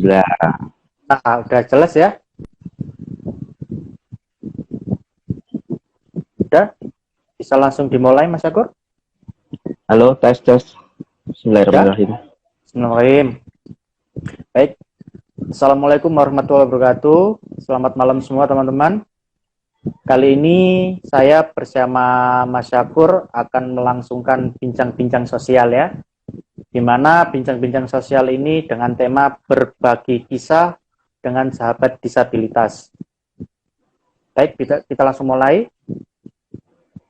Alhamdulillah. Udah jelas ya? Udah? Bisa langsung dimulai, Mas Syakur? Halo, tes. Bismillahirrahmanirrahim. Bismillahirrahmanirrahim. Baik. Assalamualaikum warahmatullahi wabarakatuh. Selamat malam semua teman-teman. Kali ini saya bersama Mas Syakur akan melangsungkan bincang-bincang sosial ya. Di mana bincang-bincang sosial ini dengan tema berbagi kisah dengan sahabat disabilitas. Baik, kita langsung mulai.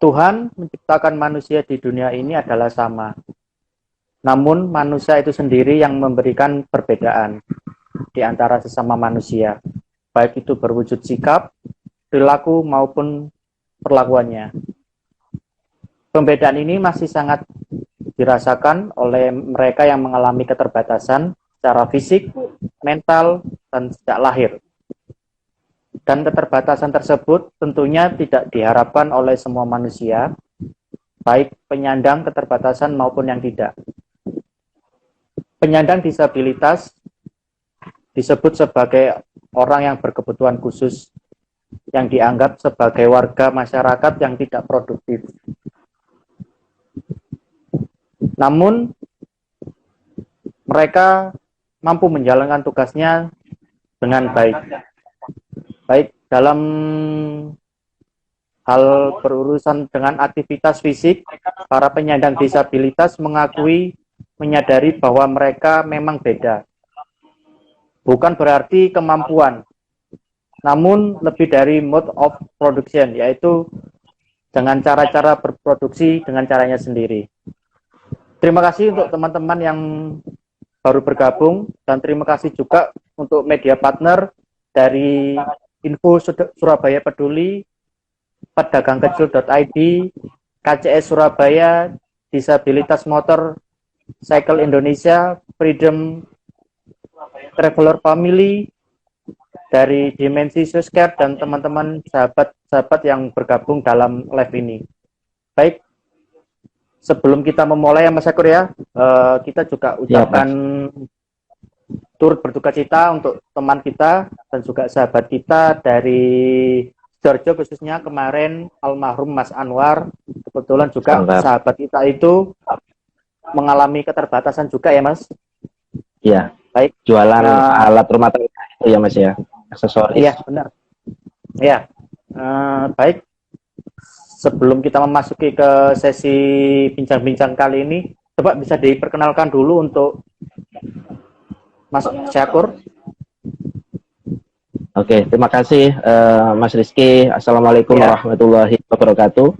Tuhan menciptakan manusia di dunia ini adalah sama. Namun manusia itu sendiri yang memberikan perbedaan di antara sesama manusia, baik itu berwujud sikap, perilaku maupun perlakuannya. Pembedaan ini masih sangat dirasakan oleh mereka yang mengalami keterbatasan secara fisik, mental, dan sejak lahir. Dan keterbatasan tersebut tentunya tidak diharapkan oleh semua manusia, baik penyandang keterbatasan maupun yang tidak. Penyandang disabilitas disebut sebagai orang yang berkebutuhan khusus, yang dianggap sebagai warga masyarakat yang tidak produktif. Namun, mereka mampu menjalankan tugasnya dengan baik. Baik dalam hal berurusan dengan aktivitas fisik, para penyandang disabilitas menyadari bahwa mereka memang beda. Bukan berarti kemampuan, namun lebih dari mode of production, yaitu dengan cara-cara berproduksi dengan caranya sendiri. Terima kasih untuk teman-teman yang baru bergabung, dan terima kasih juga untuk media partner dari Info Surabaya Peduli, pedagangkecil.id, KCS Surabaya, Disabilitas Motor, Cycle Indonesia, Freedom Traveler Family, dari Dimensi Suscare, dan teman-teman sahabat-sahabat yang bergabung dalam live ini. Baik, sebelum kita memulai ya Mas Syakur ya, kita juga ucapkan turut berduka cita untuk teman kita dan juga sahabat kita dari Sidoarjo, khususnya kemarin almarhum Mas Anwar. Kebetulan juga sahabat kita itu mengalami keterbatasan juga ya Mas? Iya. Baik. Jualan alat rumah tangga itu ya Mas ya, aksesoris. Iya benar. Iya. Baik. Sebelum kita memasuki ke sesi bincang-bincang kali ini, coba bisa diperkenalkan dulu untuk Mas Syakur. Oke, terima kasih Mas Rizky. Assalamualaikum warahmatullahi wabarakatuh.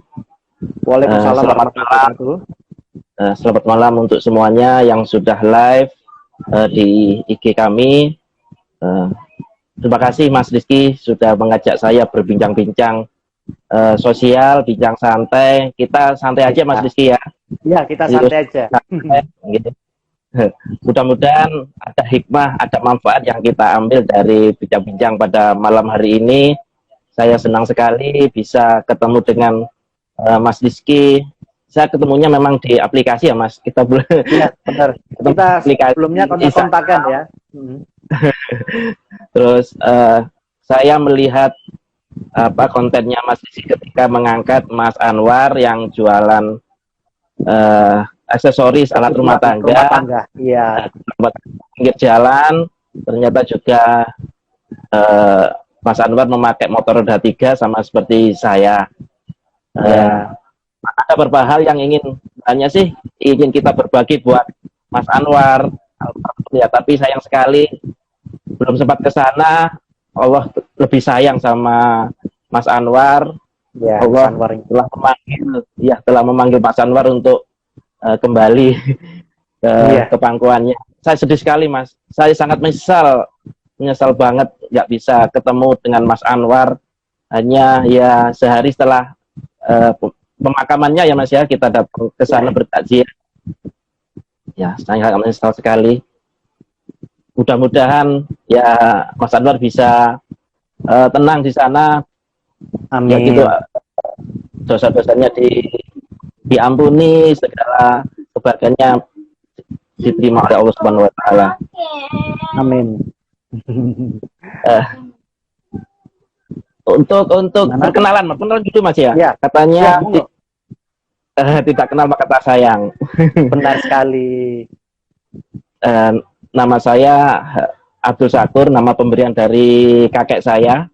Waalaikumsalam warahmatullahi wabarakatuh. Selamat malam untuk semuanya yang sudah live di IG kami. Terima kasih Mas Rizky sudah mengajak saya berbincang-bincang sosial, bincang santai. Kita santai aja Mas Rizky ya. Iya, kita santai aja. Gitu. Mudah-mudahan ada hikmah, ada manfaat yang kita ambil dari bincang-bincang pada malam hari ini. Saya senang sekali bisa ketemu dengan Mas Rizky. Saya ketemunya memang di aplikasi ya Mas. Kita belum. Ya, benar. Kita sebelumnya kontak-kontakan ya. Terus saya melihat kontennya Mas Rizky ketika mengangkat Mas Anwar yang jualan aksesoris alat rumah tangga. Iya. Pinggir jalan, ternyata juga Mas Anwar memakai motor roda 3 sama seperti saya. Ada beberapa hal yang ingin kita berbagi buat Mas Anwar. Ya, tapi sayang sekali belum sempat ke sana. Allah lebih sayang sama Mas Anwar. Ya, Allah Anwar telah memanggil Mas Anwar untuk kembali ke pangkuannya. Saya sedih sekali Mas. Saya sangat menyesal banget nggak bisa ketemu dengan Mas Anwar. Hanya ya sehari setelah pemakamannya ya Mas ya, kita datang ke sana bertakziah. Ya, saya sangat menyesal sekali. Mudah-mudahan ya Mas Anwar bisa tenang di sana. Amin. Ya gitu, dosa-dosanya diampuni, segala kebahagiaannya diterima oleh Allah Subhanahu wa taala. Amin. Eh, untuk perkenalan dulu Mas ya. Ya, ya, Katanya monggo. tidak kenal maka tak sayang. Benar sekali. Eh, Nama saya Abdul Syakur, nama pemberian dari kakek saya.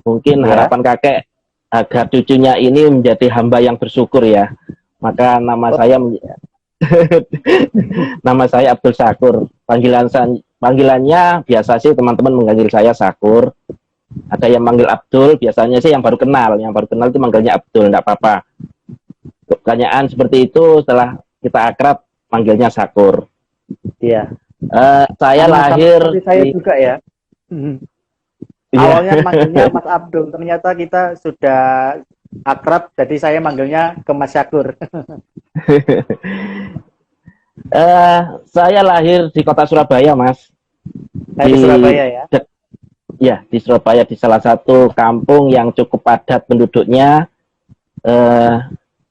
Mungkin Ya. harapan kakek agar cucunya ini menjadi hamba yang bersyukur ya. Maka Oh, nama saya Abdul Syakur. Panggilannya biasa sih teman-teman memanggil saya Syakur. Ada yang manggil Abdul, biasanya sih yang baru kenal. Yang baru kenal itu manggilnya Abdul, enggak apa-apa. Pertanyaan seperti itu setelah kita akrab manggilnya Syakur. iya. Saya Sama-sama lahir seperti saya di juga ya. ya. Awalnya manggilnya Mas Abdul, ternyata kita sudah akrab, jadi saya manggilnya ke Mas Syakur. Saya lahir di kota Surabaya, Mas. Saya di Surabaya ya. Ya, di Surabaya, di salah satu kampung yang cukup padat penduduknya. Eh,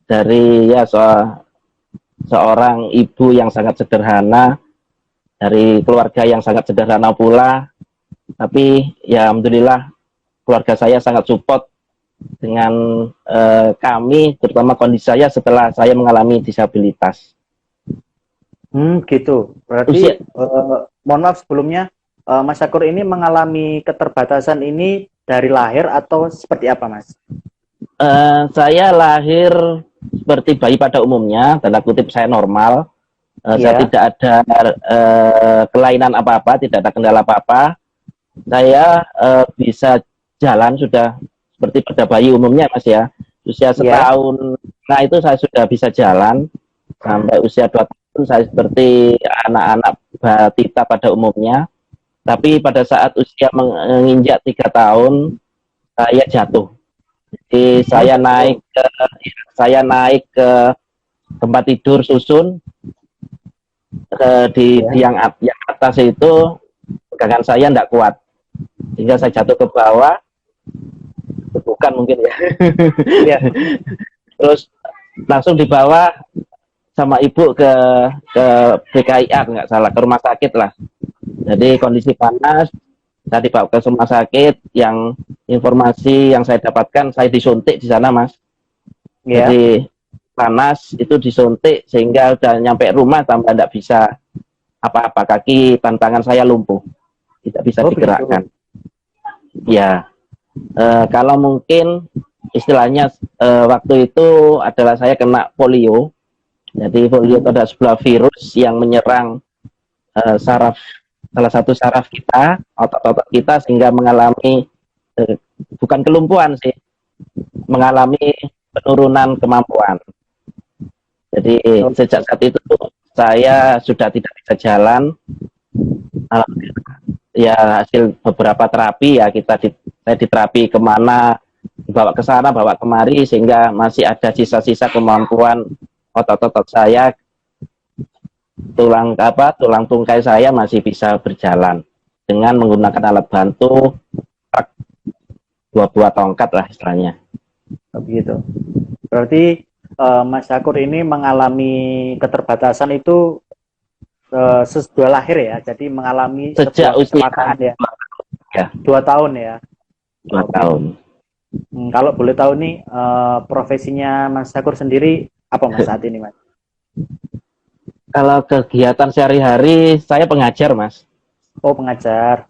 dari ya seorang ibu yang sangat sederhana, dari keluarga yang sangat sederhana pula. Tapi ya alhamdulillah keluarga saya sangat support dengan kami, terutama kondisi saya setelah saya mengalami disabilitas. Gitu. Berarti, mohon maaf sebelumnya, Mas Syakur ini mengalami keterbatasan ini dari lahir atau seperti apa, Mas? Saya lahir seperti bayi pada umumnya, tanda kutip saya normal. Saya tidak ada kelainan apa-apa, tidak ada kendala apa-apa. Saya bisa jalan sudah seperti pada bayi umumnya, Mas ya. Usia setahun, nah itu saya sudah bisa jalan. Sampai usia 2 tahun saya seperti anak-anak batita pada umumnya. Tapi pada saat usia menginjak 3 tahun, saya jatuh. Jadi saya naik ke tempat tidur susun, di yang atas itu pegangan saya tidak kuat, sehingga saya jatuh ke bawah, bukan mungkin ya. Terus langsung dibawa sama ibu ke BKIA nggak salah, ke rumah sakit lah. Jadi kondisi panas, saya dibawa ke rumah sakit. Yang informasi yang saya dapatkan, saya disuntik di sana, Mas. Jadi panas itu disuntik sehingga udah nyampe rumah tambah tidak bisa apa-apa, kaki tangan saya lumpuh, tidak bisa digerakkan. Ya, kalau mungkin istilahnya waktu itu adalah saya kena polio. Jadi polio itu ada sebuah virus yang menyerang salah satu saraf kita, otot-otot kita, sehingga mengalami bukan kelumpuhan sih, mengalami penurunan kemampuan. Jadi sejak saat itu saya sudah tidak bisa jalan. Ya hasil beberapa terapi ya saya diterapi kemana, dibawa ke sana, bawa kemari, sehingga masih ada sisa-sisa kemampuan otot-otot saya, tulang tungkai saya masih bisa berjalan dengan menggunakan alat bantu, dua buah tongkat lah istilahnya. Begitu. Berarti Mas Syakur ini mengalami keterbatasan itu sesudah lahir ya, jadi mengalami sejak usia ya. 2 tahun ya. 2 tahun. Kalau boleh tahu nih, profesinya Mas Syakur sendiri apa Mas saat ini, Mas? Kalau kegiatan sehari-hari saya pengajar, Mas. Oh, pengajar.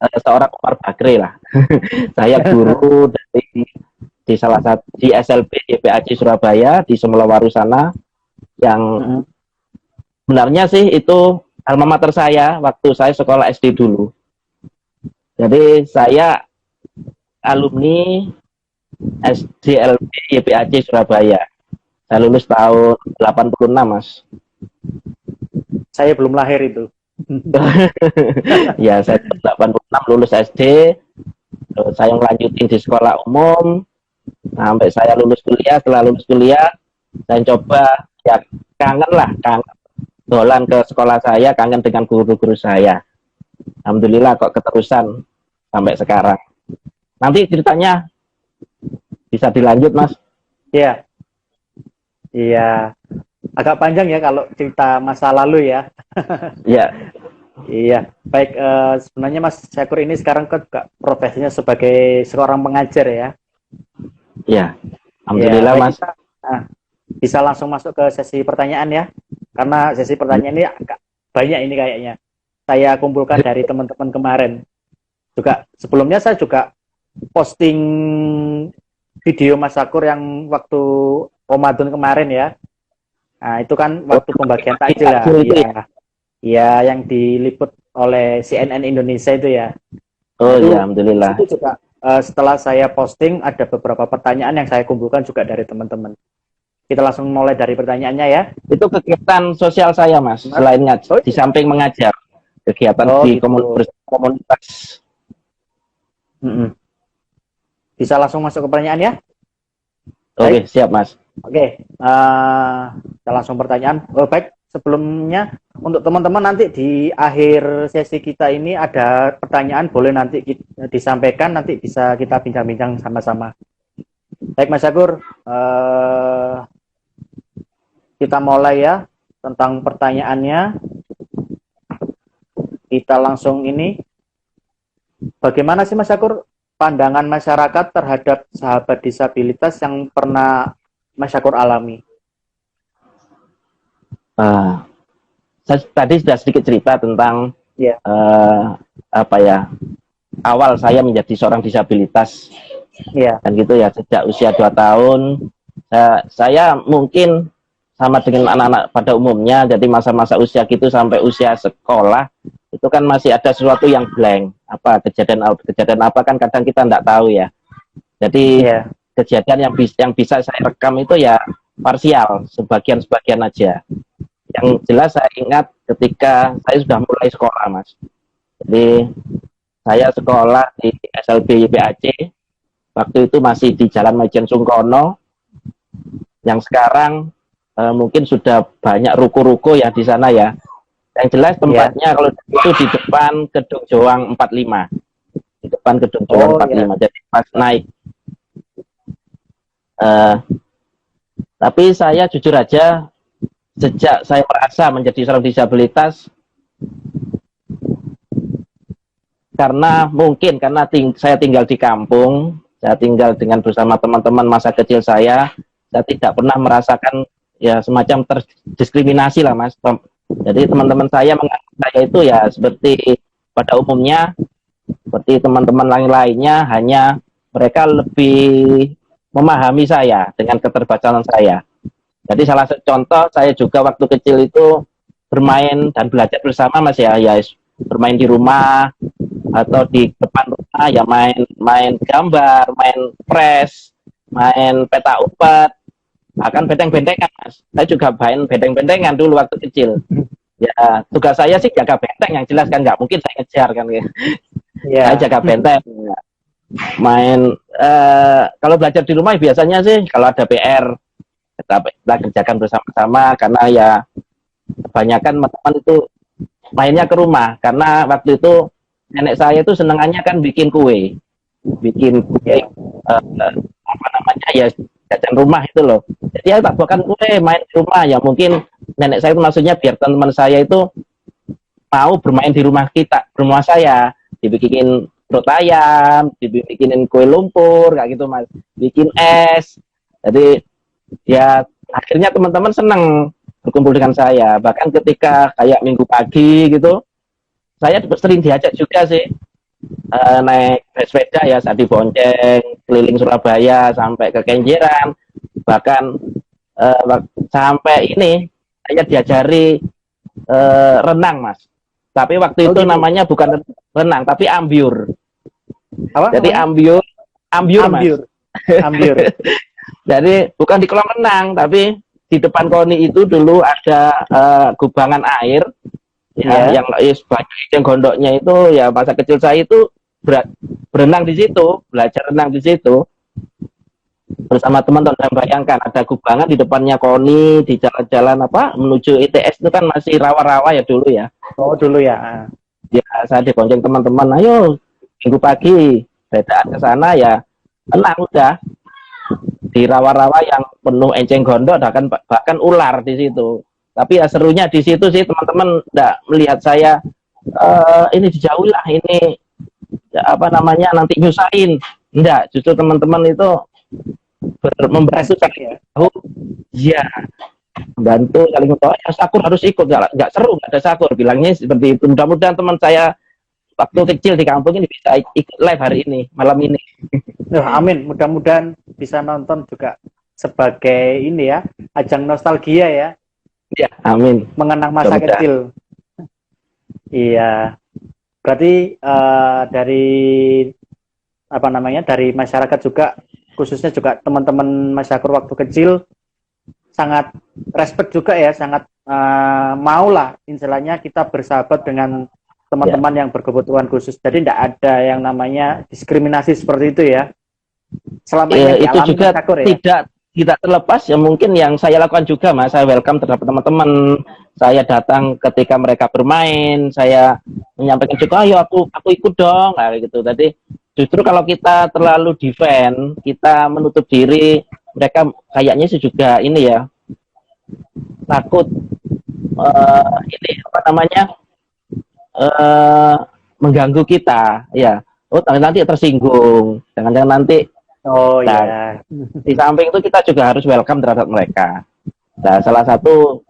Saya seorang Umar Bakri lah. Saya guru di salah satu di SLB YPAC Surabaya di Semelawaru sana, yang sebenarnya sih itu alma mater saya waktu saya sekolah SD dulu. Jadi saya alumni SDLB YPAC Surabaya. Saya lulus tahun 86, Mas. Saya belum lahir itu. Ya, saya 86 lulus SD. Saya melanjutin di sekolah umum sampai saya lulus kuliah. Setelah lulus kuliah, saya coba ya kangen dolan ke sekolah saya, kangen dengan guru-guru saya. Alhamdulillah kok keterusan sampai sekarang. Nanti ceritanya bisa dilanjut, Mas. Iya. Iya. Agak panjang ya kalau cerita masa lalu ya. Ya. Iya, baik. Sebenarnya Mas Syakur ini sekarang kan profesinya sebagai seorang pengajar ya. Ya, Ya, alhamdulillah baik Mas. kita bisa langsung masuk ke sesi pertanyaan ya. Karena sesi pertanyaan ini agak banyak ini kayaknya. Saya kumpulkan dari teman-teman kemarin. Juga sebelumnya saya juga posting video Mas Syakur yang waktu Ramadan kemarin ya. Nah, itu kan waktu pembagian takjil ya. Takjil itu Iya, ya. ya yang diliput oleh CNN Indonesia itu ya. Nah, Oh itu ya, di alhamdulillah. situ juga setelah saya posting ada beberapa pertanyaan yang saya kumpulkan juga dari teman-teman. Kita langsung mulai dari pertanyaannya ya. Itu kegiatan sosial saya, Mas. Mas. Selain Oh, di iya. samping mengajar, kegiatan Oh di gitu. komunitas. Mm-mm. Bisa langsung masuk ke pertanyaan ya. Oke, Baik. siap, Mas. Oke. Kita langsung pertanyaan. Oh, baik. Sebelumnya untuk teman-teman nanti di akhir sesi kita ini ada pertanyaan boleh nanti disampaikan, nanti bisa kita bincang-bincang sama-sama. Baik Mas Syakur, kita mulai ya tentang pertanyaannya. Kita langsung ini. Bagaimana sih Mas Syakur pandangan masyarakat terhadap sahabat disabilitas yang pernah Mas Syakur alami? Saya tadi sudah sedikit cerita tentang Ya. apa ya, awal saya menjadi seorang disabilitas. Iya. Dan gitu ya, sejak usia 2 tahun, saya mungkin sama dengan anak-anak pada umumnya, jadi masa-masa usia gitu sampai usia sekolah, itu kan masih ada sesuatu yang blank. Apa kejadian apa kan kadang kita nggak tahu ya. Jadi Iya. kejadian yang bisa saya rekam itu ya parsial, sebagian-sebagian aja. Yang jelas saya ingat ketika saya sudah mulai sekolah, Mas. Jadi saya sekolah di SLB YPAC, waktu itu masih di Jalan Majen Sungkono, yang sekarang mungkin sudah banyak ruko-ruko ya di sana ya. Yang jelas tempatnya kalau itu di depan Gedung Joang 45. Di depan Gedung Joang 45. Jadi pas naik. Tapi saya jujur aja, sejak saya merasa menjadi seorang disabilitas, karena saya tinggal di kampung, saya tinggal dengan bersama teman-teman masa kecil saya tidak pernah merasakan ya semacam terdiskriminasi lah, Mas. Jadi teman-teman saya menganggap saya itu ya seperti pada umumnya, seperti teman-teman lainnya, hanya mereka lebih memahami saya dengan keterbatasan saya. Jadi salah satu contoh, saya juga waktu kecil itu bermain dan belajar bersama, Mas ya, bermain di rumah atau di depan rumah ya, main gambar, main press, main peta umpet, akan benteng-bentengan, Mas. Saya juga main benteng-bentengan dulu waktu kecil. Ya, tugas saya sih jaga benteng, yang jelas kan nggak mungkin saya ngejar kan ya. Saya jaga benteng. Main kalau belajar di rumah biasanya sih kalau ada PR kita kerjakan bersama-sama, karena ya kebanyakan teman-teman itu mainnya ke rumah, karena waktu itu nenek saya itu senengannya kan bikin kue apa namanya ya, jajan rumah itu loh. Jadi ya tak buatkan kue, main di rumah ya, mungkin nenek saya itu maksudnya biar teman-teman saya itu mau bermain di rumah saya, dibikinin roti ayam, dibikinin kue lumpur kayak gitu, Mas, bikin es. Jadi ya akhirnya teman-teman senang berkumpul dengan saya. Bahkan ketika kayak minggu pagi gitu, saya sering diajak juga sih naik sepeda ya, saat dibonceng keliling Surabaya sampai ke Kenjeran, bahkan sampai ini saya diajari renang, Mas. Tapi waktu itu namanya bukan renang tapi ambyur. Apa jadi namanya? ambyur, Mas. Ambyur. Jadi bukan di kolam renang, tapi di depan KONI itu dulu ada gubangan air ya, yang banyak yang gondoknya itu ya, masa kecil saya itu berenang di situ, belajar renang di situ bersama teman-teman. Bayangkan ada gubangan di depannya KONI, di jalan-jalan apa menuju ITS itu kan masih rawa-rawa ya dulu ya. Oh dulu ya. Ya saya dibonceng teman-teman, ayo minggu pagi bedaan ke sana ya, tenang udah di rawa-rawa yang penuh enceng gondok, bahkan ular di situ. Tapi ya serunya di situ sih, teman-teman enggak melihat saya ini dijauhi lah, ini apa namanya nanti nyusahin. Enggak, justru teman-teman itu membantu saling ya. tahu, ya, membantu saling tahu. Ya, sakur harus ikut, nggak seru nggak ada sakur, bilangnya seperti itu. Mudah-mudahan teman saya waktu kecil di kampung ini bisa ikut live hari ini, malam ini. Amin, mudah-mudahan bisa nonton juga sebagai ini ya, ajang nostalgia ya. Ya, amin. Mengenang masa kecil. Iya. Berarti dari apa namanya, dari masyarakat juga, khususnya juga teman-teman Masyakur waktu kecil sangat respect juga ya, sangat maulah istilahnya kita bersahabat dengan teman-teman yang berkebutuhan khusus. Jadi tidak ada yang namanya diskriminasi seperti itu ya. Selama ini itu juga Masyakur, ya? tidak terlepas ya, mungkin yang saya lakukan juga Mas, saya welcome terhadap teman-teman. Saya datang ketika mereka bermain, saya menyampaikan juga, ayo aku ikut dong, kayak gitu. Tadi justru kalau kita terlalu defend, kita menutup diri, mereka kayaknya sih juga ini ya, takut ini apa namanya, mengganggu kita ya. Oh, nanti tersinggung, jangan-jangan nanti. Oh nah, ya. Di samping itu kita juga harus welcome terhadap mereka. Nah, salah satu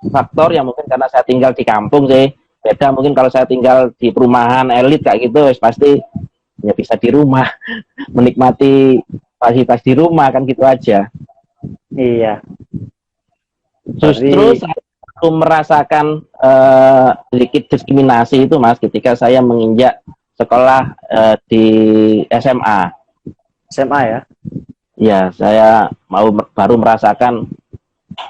faktor yang mungkin karena saya tinggal di kampung sih, beda mungkin kalau saya tinggal di perumahan elit kayak gitu, pasti ya bisa di rumah menikmati fasilitas di rumah kan, gitu aja. Iya. Justru saya merasakan sedikit diskriminasi itu Mas, ketika saya menginjak sekolah di SMA. SMA ya? Ya, saya baru merasakan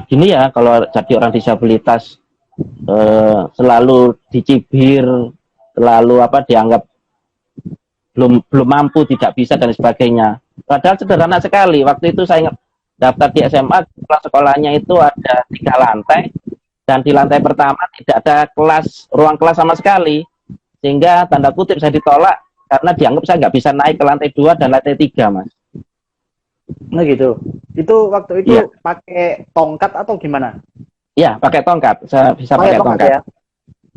gini ya, kalau jadi orang disabilitas selalu dicibir, selalu dianggap belum mampu, tidak bisa dan sebagainya. Padahal sederhana sekali. Waktu itu saya daftar di SMA, kelas sekolahnya itu ada 3 lantai, dan di lantai pertama tidak ada ruang kelas sama sekali, sehingga tanda kutip saya ditolak karena dianggap saya nggak bisa naik ke lantai 2 dan lantai 3, Mas. Nah gitu. Itu waktu itu ya, pakai tongkat atau gimana? Ya, pakai tongkat. Saya bisa pakai tongkat. Ya?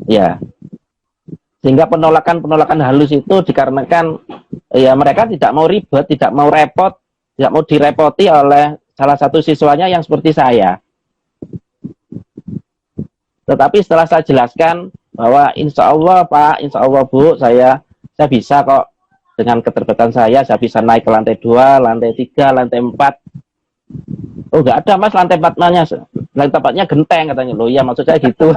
Ya. Sehingga penolakan halus itu dikarenakan ya mereka tidak mau ribet, tidak mau repot, tidak mau direpoti oleh salah satu siswanya yang seperti saya. Tetapi setelah saya jelaskan bahwa insya Allah Pak, insya Allah Bu, saya bisa kok, dengan keterbatasan saya bisa naik ke lantai 2, lantai 3, lantai 4. Oh nggak ada Mas, lantai 4-nya, lantai 4-nya genteng katanya. Loh ya, maksud saya gitu.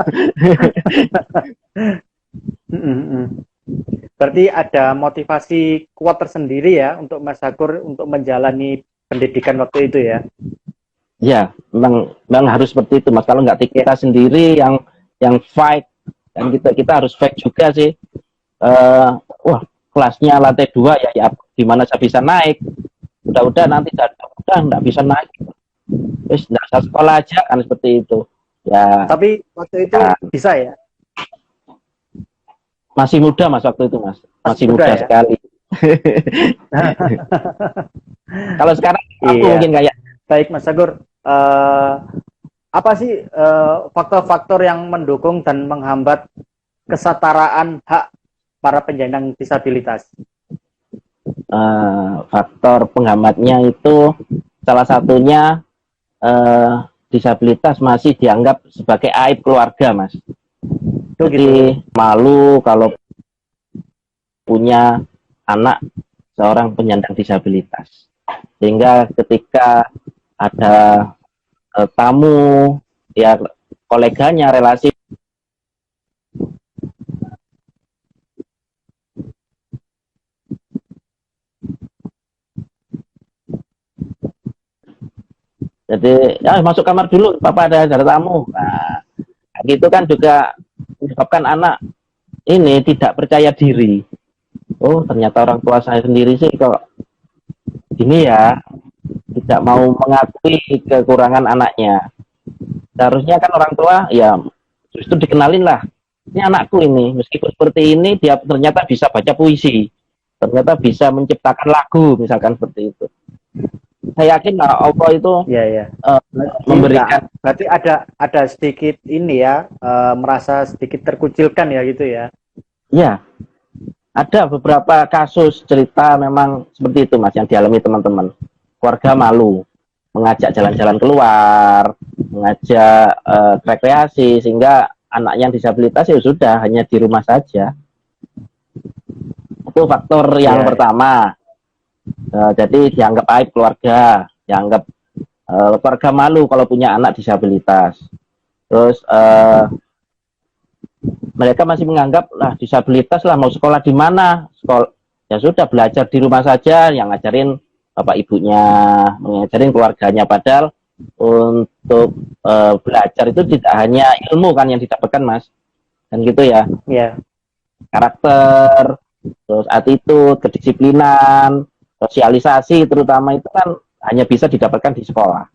Berarti ada motivasi kuat tersendiri ya untuk Mas Sakur untuk menjalani pendidikan waktu itu ya? Ya, memang harus seperti itu Mas. Kalau nggak kita sendiri yang fight, dan kita harus fight juga sih. Wah, kelasnya lantai 2 ya gimana saya bisa naik? Udah nanti nggak bisa naik. Terus nggak usah sekolah aja kan, seperti itu. Ya. Tapi waktu itu bisa ya? Masih muda Mas waktu itu Mas. Masih muda ya? Sekali. Kalau sekarang aku mungkin kayak. Baik Mas Sakur, apa sih faktor-faktor yang mendukung dan menghambat kesetaraan hak para penyandang disabilitas? Faktor penghambatnya itu salah satunya disabilitas masih dianggap sebagai aib keluarga Mas. Jadi malu kalau punya anak seorang penyandang disabilitas, sehingga ketika ada tamu ya, koleganya, relasi, jadi ya masuk kamar dulu, Papa ada tamu. Nah, gitu kan juga menyebabkan anak ini tidak percaya diri. Oh, ternyata orang tua saya sendiri sih kok gini ya, tidak mau mengakui kekurangan anaknya. Seharusnya kan orang tua ya justru dikenalin lah, ini anakku ini, meskipun seperti ini dia ternyata bisa baca puisi, ternyata bisa menciptakan lagu, misalkan seperti itu. Saya yakin lah Allah itu memberikan. Berarti ada sedikit ini ya, merasa sedikit terkucilkan ya gitu ya. Ya, ada beberapa kasus cerita memang seperti itu Mas yang dialami teman-teman. Keluarga malu mengajak jalan-jalan keluar, mengajak rekreasi sehingga anak yang disabilitas ya sudah hanya di rumah saja. Itu faktor yang pertama. Jadi dianggap aib keluarga, dianggap keluarga malu kalau punya anak disabilitas. Terus mereka masih menganggap lah disabilitas lah mau sekolah di mana, sekolah ya sudah belajar di rumah saja, yang ngajarin bapak ibunya, mengajarin keluarganya. Padahal untuk belajar itu tidak hanya ilmu kan yang didapatkan Mas, kan gitu ya. Iya. Karakter, terus attitude, kedisiplinan, sosialisasi terutama itu kan hanya bisa didapatkan di sekolah,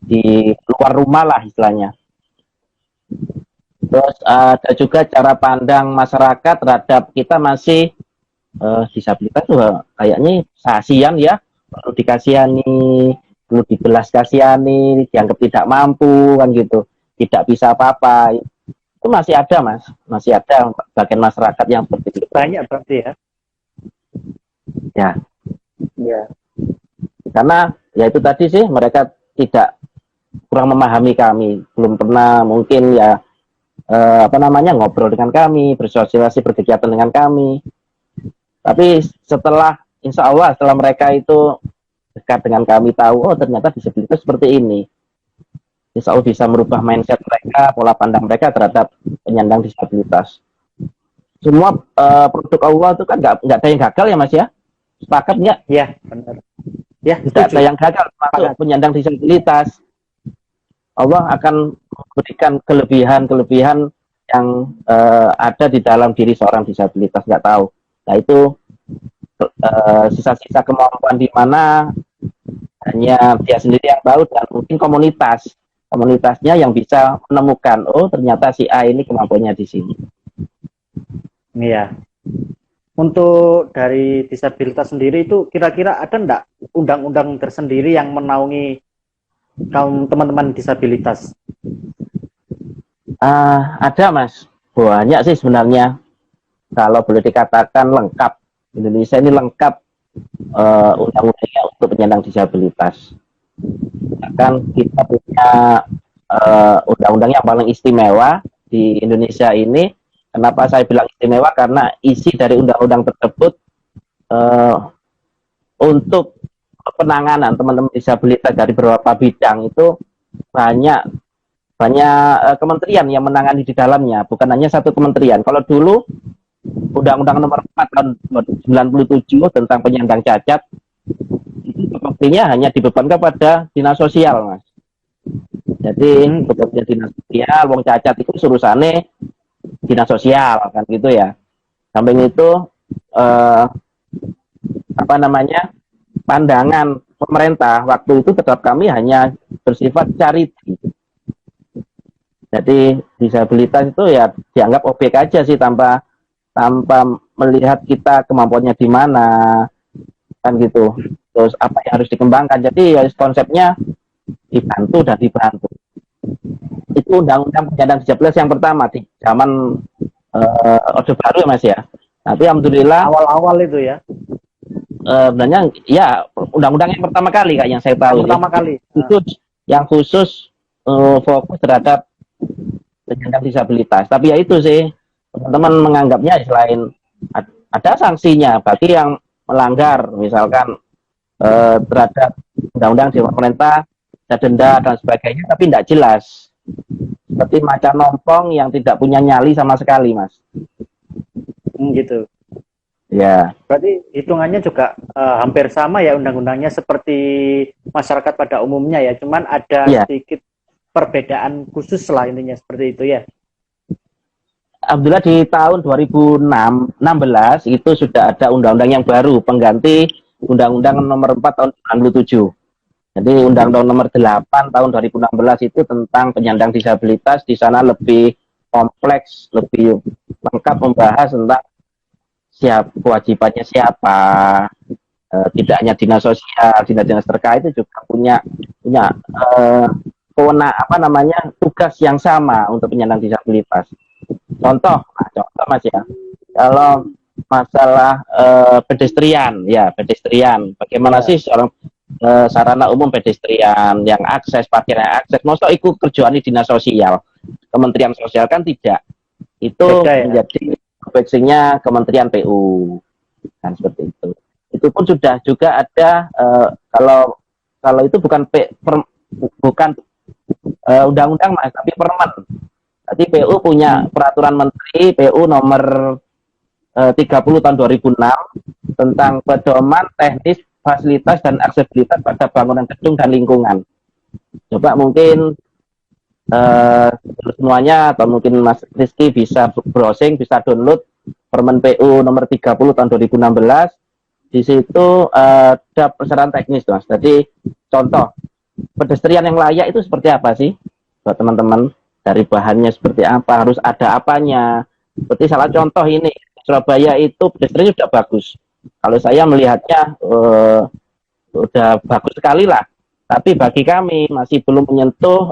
di luar rumah lah istilahnya. Terus ada juga cara pandang masyarakat terhadap kita masih disabilitas tuh kayaknya kasihan ya, perlu dikasihani, perlu dibelas kasihani, dianggap tidak mampu kan gitu, tidak bisa apa-apa. Itu masih ada Mas, masih ada bagian masyarakat yang seperti itu. Banyak berarti ya. Ya. Iya. Karena ya itu tadi sih mereka tidak kurang memahami kami, belum pernah mungkin ya ngobrol dengan kami, bersosialisasi, berkegiatan dengan kami. Tapi setelah insya Allah setelah mereka itu dekat dengan kami, tahu oh ternyata disabilitas seperti ini, insya Allah bisa merubah mindset mereka, pola pandang mereka terhadap penyandang disabilitas. Semua produk Allah itu kan nggak ada yang gagal ya Mas ya, sepakat nggak? Iya, benar. Ya, tidak ada yang gagal termasuk penyandang disabilitas. Allah akan memberikan kelebihan-kelebihan yang ada di dalam diri seorang disabilitas, nggak tahu. Nah itu sisa-sisa kemampuan di mana hanya dia sendiri yang tahu, dan mungkin komunitasnya yang bisa menemukan oh ternyata si A ini kemampuannya di sini. Iya. Untuk dari disabilitas sendiri itu kira-kira ada enggak undang-undang tersendiri yang menaungi kaum teman-teman disabilitas? Ada Mas, banyak sih sebenarnya. Kalau boleh dikatakan lengkap, Indonesia ini lengkap undang-undangnya untuk penyandang disabilitas. Bahkan kita punya undang-undang yang paling istimewa di Indonesia ini. Kenapa saya bilang istimewa? Karena isi dari undang-undang tersebut untuk penanganan teman-teman disabilitas dari beberapa bidang itu banyak kementerian yang menangani di dalamnya, bukan hanya satu kementerian. Kalau dulu Undang-Undang Nomor 4 tahun 1997 tentang penyandang cacat itu sepertinya hanya dibebankan pada dinas sosial, Mas. Jadi bekerja dinas sosial, wong cacat itu urusannya dinas sosial kan gitu ya. Samping itu pandangan pemerintah waktu itu tetap kami hanya bersifat charity. Jadi disabilitas itu ya dianggap objek aja sih, tanpa melihat kita kemampuannya di mana kan gitu. Terus apa yang harus dikembangkan. Jadi ya konsepnya dibantu dan dibantu. Itu undang-undang penyandang disabilitas yang pertama di zaman Orde Baru ya Mas ya. Tapi alhamdulillah awal-awal itu ya. Sebenarnya ya undang-undang yang pertama kali Kak, yang saya tahu. Pertama kali. Itu yang khusus fokus terhadap penyandang disabilitas. Tapi ya itu sih, teman-teman menganggapnya selain ada sanksinya bagi yang melanggar, misalkan terhadap undang-undang di pemerintah, ada denda dan sebagainya, tapi tidak jelas. Seperti macan nompong yang tidak punya nyali sama sekali, Mas. Gitu. Ya. Berarti hitungannya juga hampir sama ya undang-undangnya seperti masyarakat pada umumnya ya, cuman ada sedikit perbedaan khusus lah intinya seperti itu ya. Alhamdulillah di tahun 2016 itu sudah ada undang-undang yang baru pengganti Undang-Undang Nomor 4 tahun 97. Jadi Undang-Undang Nomor 8 tahun 2016 itu tentang penyandang disabilitas, di sana lebih kompleks, lebih lengkap membahas tentang kewajibannya siapa, tidak hanya dinas sosial, dinas terkait itu juga punya tugas yang sama untuk penyandang disabilitas. contoh Mas ya. Kalau masalah pedestrian, ya pedestrian. Bagaimana sih seorang sarana umum pedestrian yang akses, parkir yang akses, masa ikut kerjaan di dinas sosial, Kementerian Sosial kan tidak. Itu Beda ya. menjadi fungsinya Kementerian PU, kan seperti itu. Itu pun sudah juga ada kalau itu bukan bukan undang-undang Mas, tapi permen. Jadi PU punya peraturan Menteri PU nomor 30 tahun 2006 tentang pedoman teknis fasilitas dan aksesibilitas pada bangunan gedung dan lingkungan. Coba mungkin semuanya atau mungkin Mas Rizky bisa browsing, bisa download Permen PU nomor 30 tahun 2016. Di situ ada persyaratan teknis, Mas. Jadi contoh pedestrian yang layak itu seperti apa sih buat teman-teman? Dari bahannya seperti apa, harus ada apanya. Seperti salah contoh ini, Surabaya itu pedestrian sudah bagus. Kalau saya melihatnya udah bagus sekali lah. Tapi bagi kami masih belum menyentuh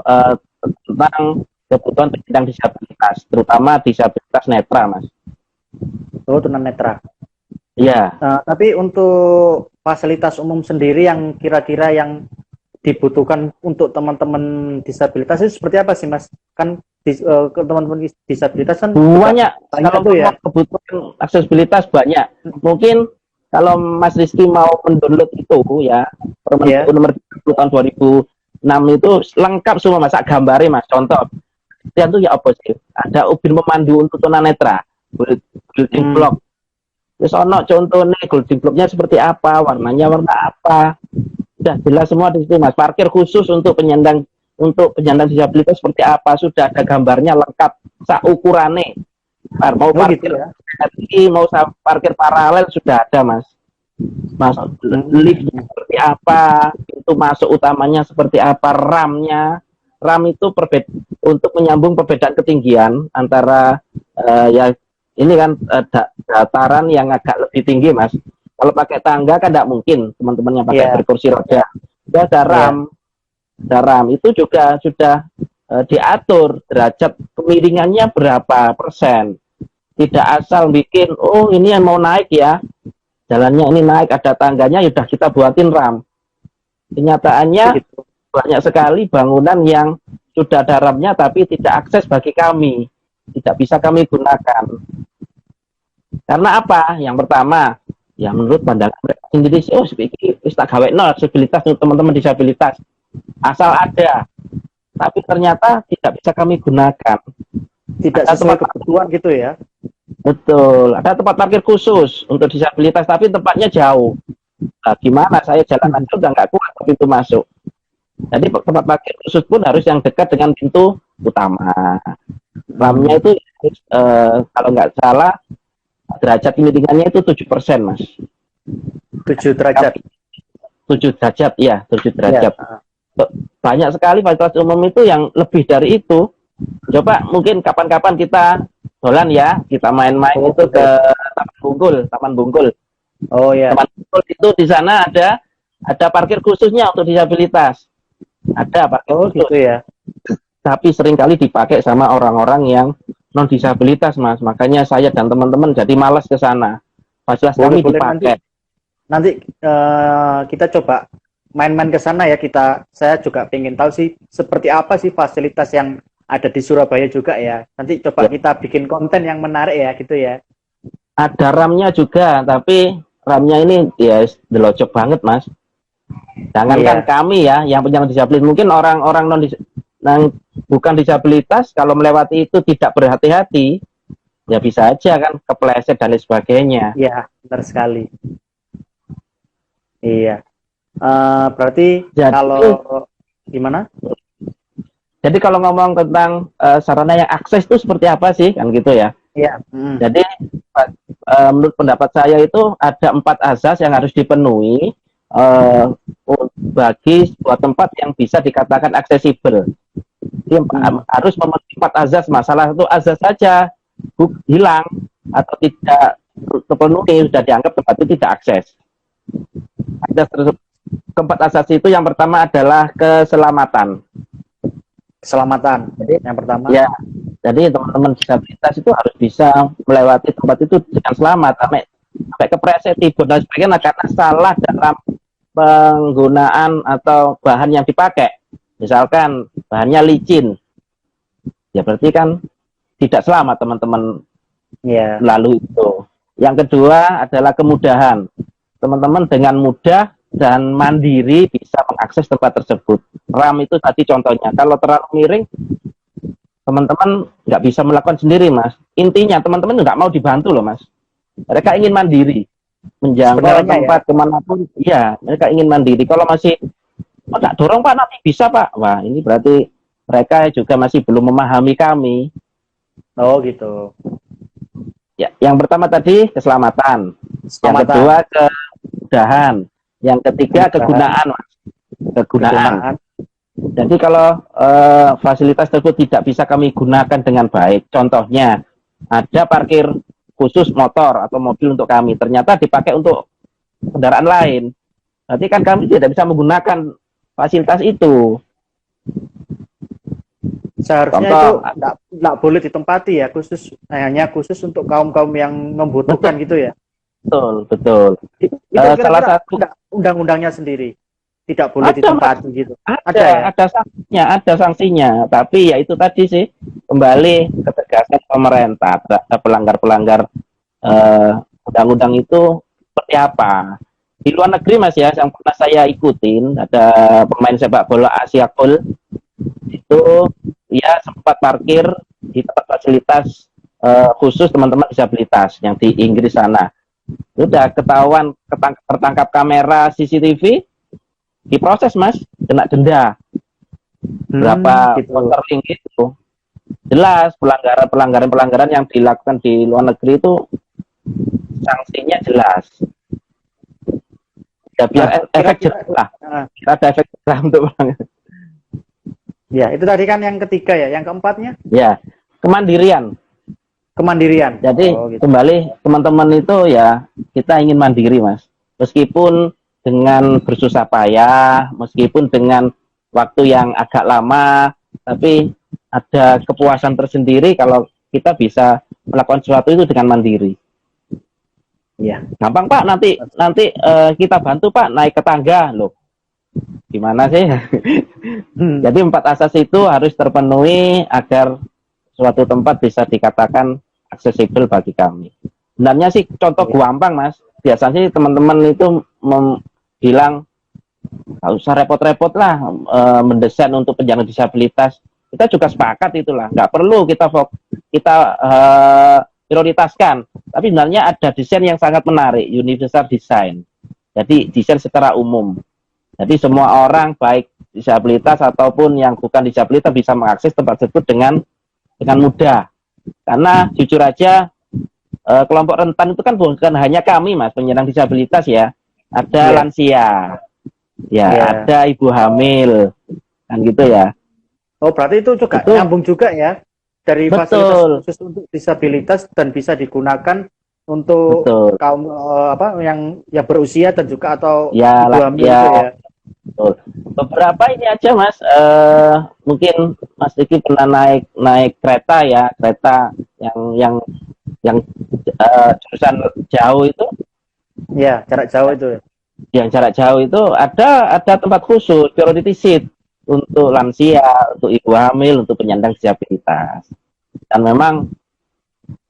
tentang kebutuhan penyandang disabilitas, terutama disabilitas netra, Mas. Oh, tunanetra. Iya. Tapi untuk fasilitas umum sendiri yang kira-kira yang dibutuhkan untuk teman-teman disabilitas itu seperti apa sih, Mas? Kan teman-teman disabilitas kan banyak. Kalau tuh ya. kebutuhan aksesibilitas banyak. Mungkin kalau Mas Rizky mau mendownload itu ya, Permen PU nomor 30 tahun 2006 itu lengkap semua, Mas, gambarnya, Mas. Contoh, itu ya apa sih? Ada ubin pemandu untuk tunanetra, building block. Terus ono contohnya building blocknya seperti apa, warnanya warna apa. Sudah jelas semua di situ, Mas. Parkir khusus untuk penyandang disabilitas seperti apa, sudah ada gambarnya lengkap, ukurannya. Mau parkir gitu ya? Mau parkir paralel sudah ada, Mas. Lift seperti apa, pintu masuk utamanya seperti apa, RAM itu untuk menyambung perbedaan ketinggian antara ya ini kan dataran yang agak lebih tinggi, Mas. Kalau pakai tangga kan tidak mungkin teman-teman yang pakai berkursi roda. Sudah ada RAM itu juga sudah diatur derajat kemiringannya berapa persen. Tidak asal bikin, oh ini yang mau naik ya, jalannya ini naik, ada tangganya, sudah kita buatin RAM. Kenyataannya banyak sekali bangunan yang sudah ada RAM-nya tapi tidak akses bagi kami, tidak bisa kami gunakan. Karena apa? Yang pertama, ya menurut pandangan mereka sendiri, oh ini tak gawe aksesibilitas untuk teman-teman disabilitas, asal ada, tapi ternyata tidak bisa kami gunakan, tidak sesuai kebutuhan gitu ya. Betul, ada tempat parkir khusus untuk disabilitas tapi tempatnya jauh. Nah, gimana saya jalan aja udah nggak kuat ke pintu masuk. Jadi tempat parkir khusus pun harus yang dekat dengan pintu utama. RAM-nya itu kalau nggak salah derajat kemiringannya itu 7%, Mas. 7 derajat. 7 derajat, ya, 7 derajat. Ya. Banyak sekali fasilitas umum itu yang lebih dari itu. Coba mungkin kapan-kapan kita dolan ya, kita main-main itu ke Taman Bungkul. Oh ya. Taman Bungkul itu di sana ada parkir khususnya untuk disabilitas. Ada parkir khusus gitu ya. Tapi seringkali dipakai sama orang-orang yang non disabilitas, Mas. Makanya saya dan teman-teman jadi malas ke sana. Fasilitas kami dipakai. Nanti kita coba main-main ke sana ya. Saya juga pengen tahu sih seperti apa sih fasilitas yang ada di Surabaya juga ya. Nanti coba kita bikin konten yang menarik ya gitu ya. Ada RAM-nya juga, tapi RAM-nya ini ya delocok banget, Mas. Jangankan kami ya yang punya disabilitas, mungkin orang-orang bukan disabilitas kalau melewati itu tidak berhati-hati, ya bisa aja kan kepleset dan lain sebagainya. Iya, benar sekali. Iya. Berarti kalau gimana? Jadi kalau ngomong tentang sarana yang akses itu seperti apa sih, kan gitu ya? Iya. Jadi menurut pendapat saya itu ada 4 azas yang harus dipenuhi bagi sebuah tempat yang bisa dikatakan aksesibel. Harus memenuhi 4 azas. Masalah itu azas saja hilang atau tidak terpenuhi, sudah dianggap tempat itu tidak akses. Keempat asas itu yang pertama adalah keselamatan. Keselamatan. Jadi yang pertama ya, Jadi teman-teman disabilitas itu harus bisa melewati tempat itu dengan selamat, sampai kepleset timbun dan sebagainya karena salah dalam penggunaan atau bahan yang dipakai. Misalkan bahannya licin, ya berarti kan tidak selamat teman-teman lalu itu. Yang kedua adalah kemudahan. Teman-teman dengan mudah dan mandiri bisa mengakses tempat tersebut. RAM itu tadi contohnya. Kalau terlalu miring, teman-teman nggak bisa melakukan sendiri, Mas. Intinya teman-teman nggak mau dibantu loh, Mas. Mereka ingin mandiri, menjangkau tempat kemanapun. Iya, mereka ingin mandiri. Kalau masih nggak dorong Pak, nanti bisa Pak. Wah, ini berarti mereka juga masih belum memahami kami. Oh gitu. Ya, yang pertama tadi keselamatan. Yang kedua kemudahan. Yang ketiga kegunaan, Mas. Kegunaan. Jadi kalau fasilitas tersebut tidak bisa kami gunakan dengan baik, contohnya ada parkir khusus motor atau mobil untuk kami, ternyata dipakai untuk kendaraan lain. Berarti kan kami tidak bisa menggunakan fasilitas itu. Seharusnya contoh, itu tidak boleh ditempati ya, hanya khusus untuk kaum-kaum yang membutuhkan gitu ya. Betul, betul. Itu salah satu undang-undangnya sendiri tidak boleh ditempati gitu. Ada sanksinya, tapi ya itu tadi sih kembali ketegasan pemerintah. Ada pelanggar-pelanggar undang-undang itu seperti apa. Di luar negeri Mas ya, yang pernah saya ikutin, ada pemain sepak bola Asia Gold itu ya sempat parkir di tempat fasilitas khusus teman-teman disabilitas yang di Inggris sana. Sudah ketahuan tertangkap kamera CCTV, diproses Mas, kena denda berapa poundsterling gitu. Jelas pelanggaran yang dilakukan di luar negeri itu sanksinya jelas. Ya biar efek jerah lah. Ada efek jerah untuk pelanggaran. Ya, itu tadi kan yang ketiga ya. Yang keempatnya? Ya, kemandirian. Jadi gitu. Kembali teman-teman itu ya kita ingin mandiri Mas. Meskipun dengan bersusah payah, meskipun dengan waktu yang agak lama, tapi ada kepuasan tersendiri kalau kita bisa melakukan sesuatu itu dengan mandiri. Ya, gampang Pak, nanti kita bantu Pak naik ke tangga loh. Gimana sih? Jadi 4 asas itu harus terpenuhi agar suatu tempat bisa dikatakan aksesibel bagi kami. Sebenarnya sih contoh gampang Mas. Biasanya sih teman-teman itu bilang nggak usah repot-repot lah mendesain untuk penyandang disabilitas. Kita juga sepakat itulah, nggak perlu kita prioritaskan. Tapi sebenarnya ada desain yang sangat menarik, universal design. Jadi desain secara umum. Jadi semua orang baik disabilitas ataupun yang bukan disabilitas bisa mengakses tempat tersebut dengan mudah. Karena jujur aja kelompok rentan itu kan bukan hanya kami Mas penyandang disabilitas ya. Ada lansia. Ada ibu hamil. Kan gitu ya. Oh, berarti itu juga nyambung juga ya. Dari fasilitas khusus untuk disabilitas dan bisa digunakan untuk kaum yang berusia dan juga atau ibu hamil itu ya. Betul. Beberapa ini aja Mas, mungkin Mas Diki pernah naik kereta ya, kereta yang jurusan jauh itu. Ya, jarak jauh itu. Yang jarak jauh itu ada tempat khusus, priority seat untuk lansia, untuk ibu hamil, untuk penyandang disabilitas. Dan memang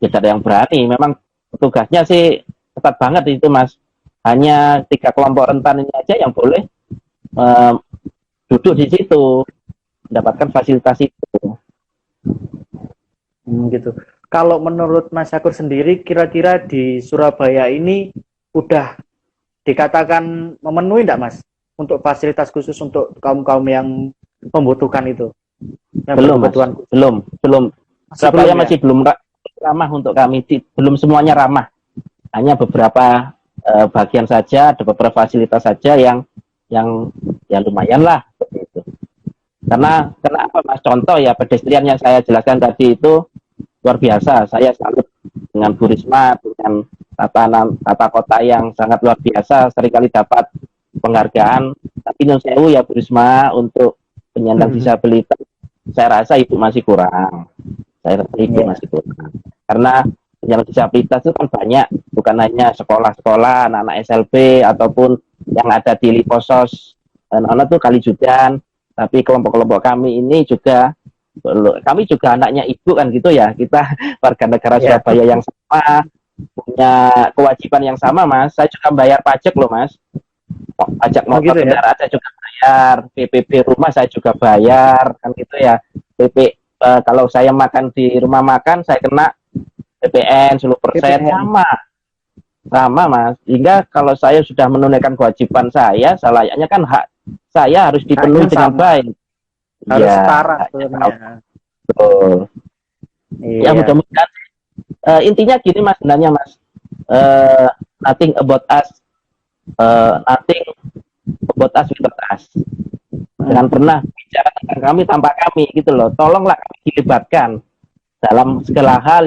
tidak ada yang berani, memang tugasnya sih ketat banget itu Mas. Hanya 3 kelompok rentan ini aja yang boleh duduk di situ mendapatkan fasilitas itu. Gitu. Kalau menurut Mas Syakur sendiri, kira-kira di Surabaya ini udah dikatakan memenuhi enggak Mas untuk fasilitas khusus untuk kaum-kaum yang membutuhkan itu? Belum. Surabaya masih belum ramah untuk kami, belum semuanya ramah. Hanya beberapa bagian saja, ada beberapa fasilitas saja yang ya lumayan lah seperti itu. Karena kenapa Mas, contoh ya pedestrian yang saya jelaskan tadi itu luar biasa. Saya salut dengan Bu Risma, dengan tata kota yang sangat luar biasa, seringkali dapat penghargaan. Tapi nyun sewu ya Bu Risma, untuk penyandang disabilitas saya rasa itu masih kurang. Saya rasa itu Mas itu. Karena yang disabilitas itu kan banyak, bukan hanya sekolah-sekolah, anak-anak SLB ataupun yang ada di Liposos, anak-anak tuh Kalijudan, tapi kelompok-kelompok kami ini juga, kami juga anaknya ibu kan gitu ya, kita warga negara Surabaya yang sama, punya kewajiban yang sama Mas. Saya juga bayar pajak loh Mas, pajak motor gitu kendaraan saya juga bayar, PPP rumah saya juga bayar kan gitu ya. Kalau saya makan di rumah makan saya kena PPN 10% sama Mas. Hingga kalau saya sudah menunaikan kewajiban saya layaknya kan hak saya harus dipenuhi dengan baik. Harus setara sebenarnya. Betul. Ya mudah-mudahan intinya gini Mas, sebenarnya Mas, nothing about us, nothing about us without us. Jangan pernah bicara tentang kami tanpa kami gitu loh. Tolonglah kami dilibatkan dalam segala hal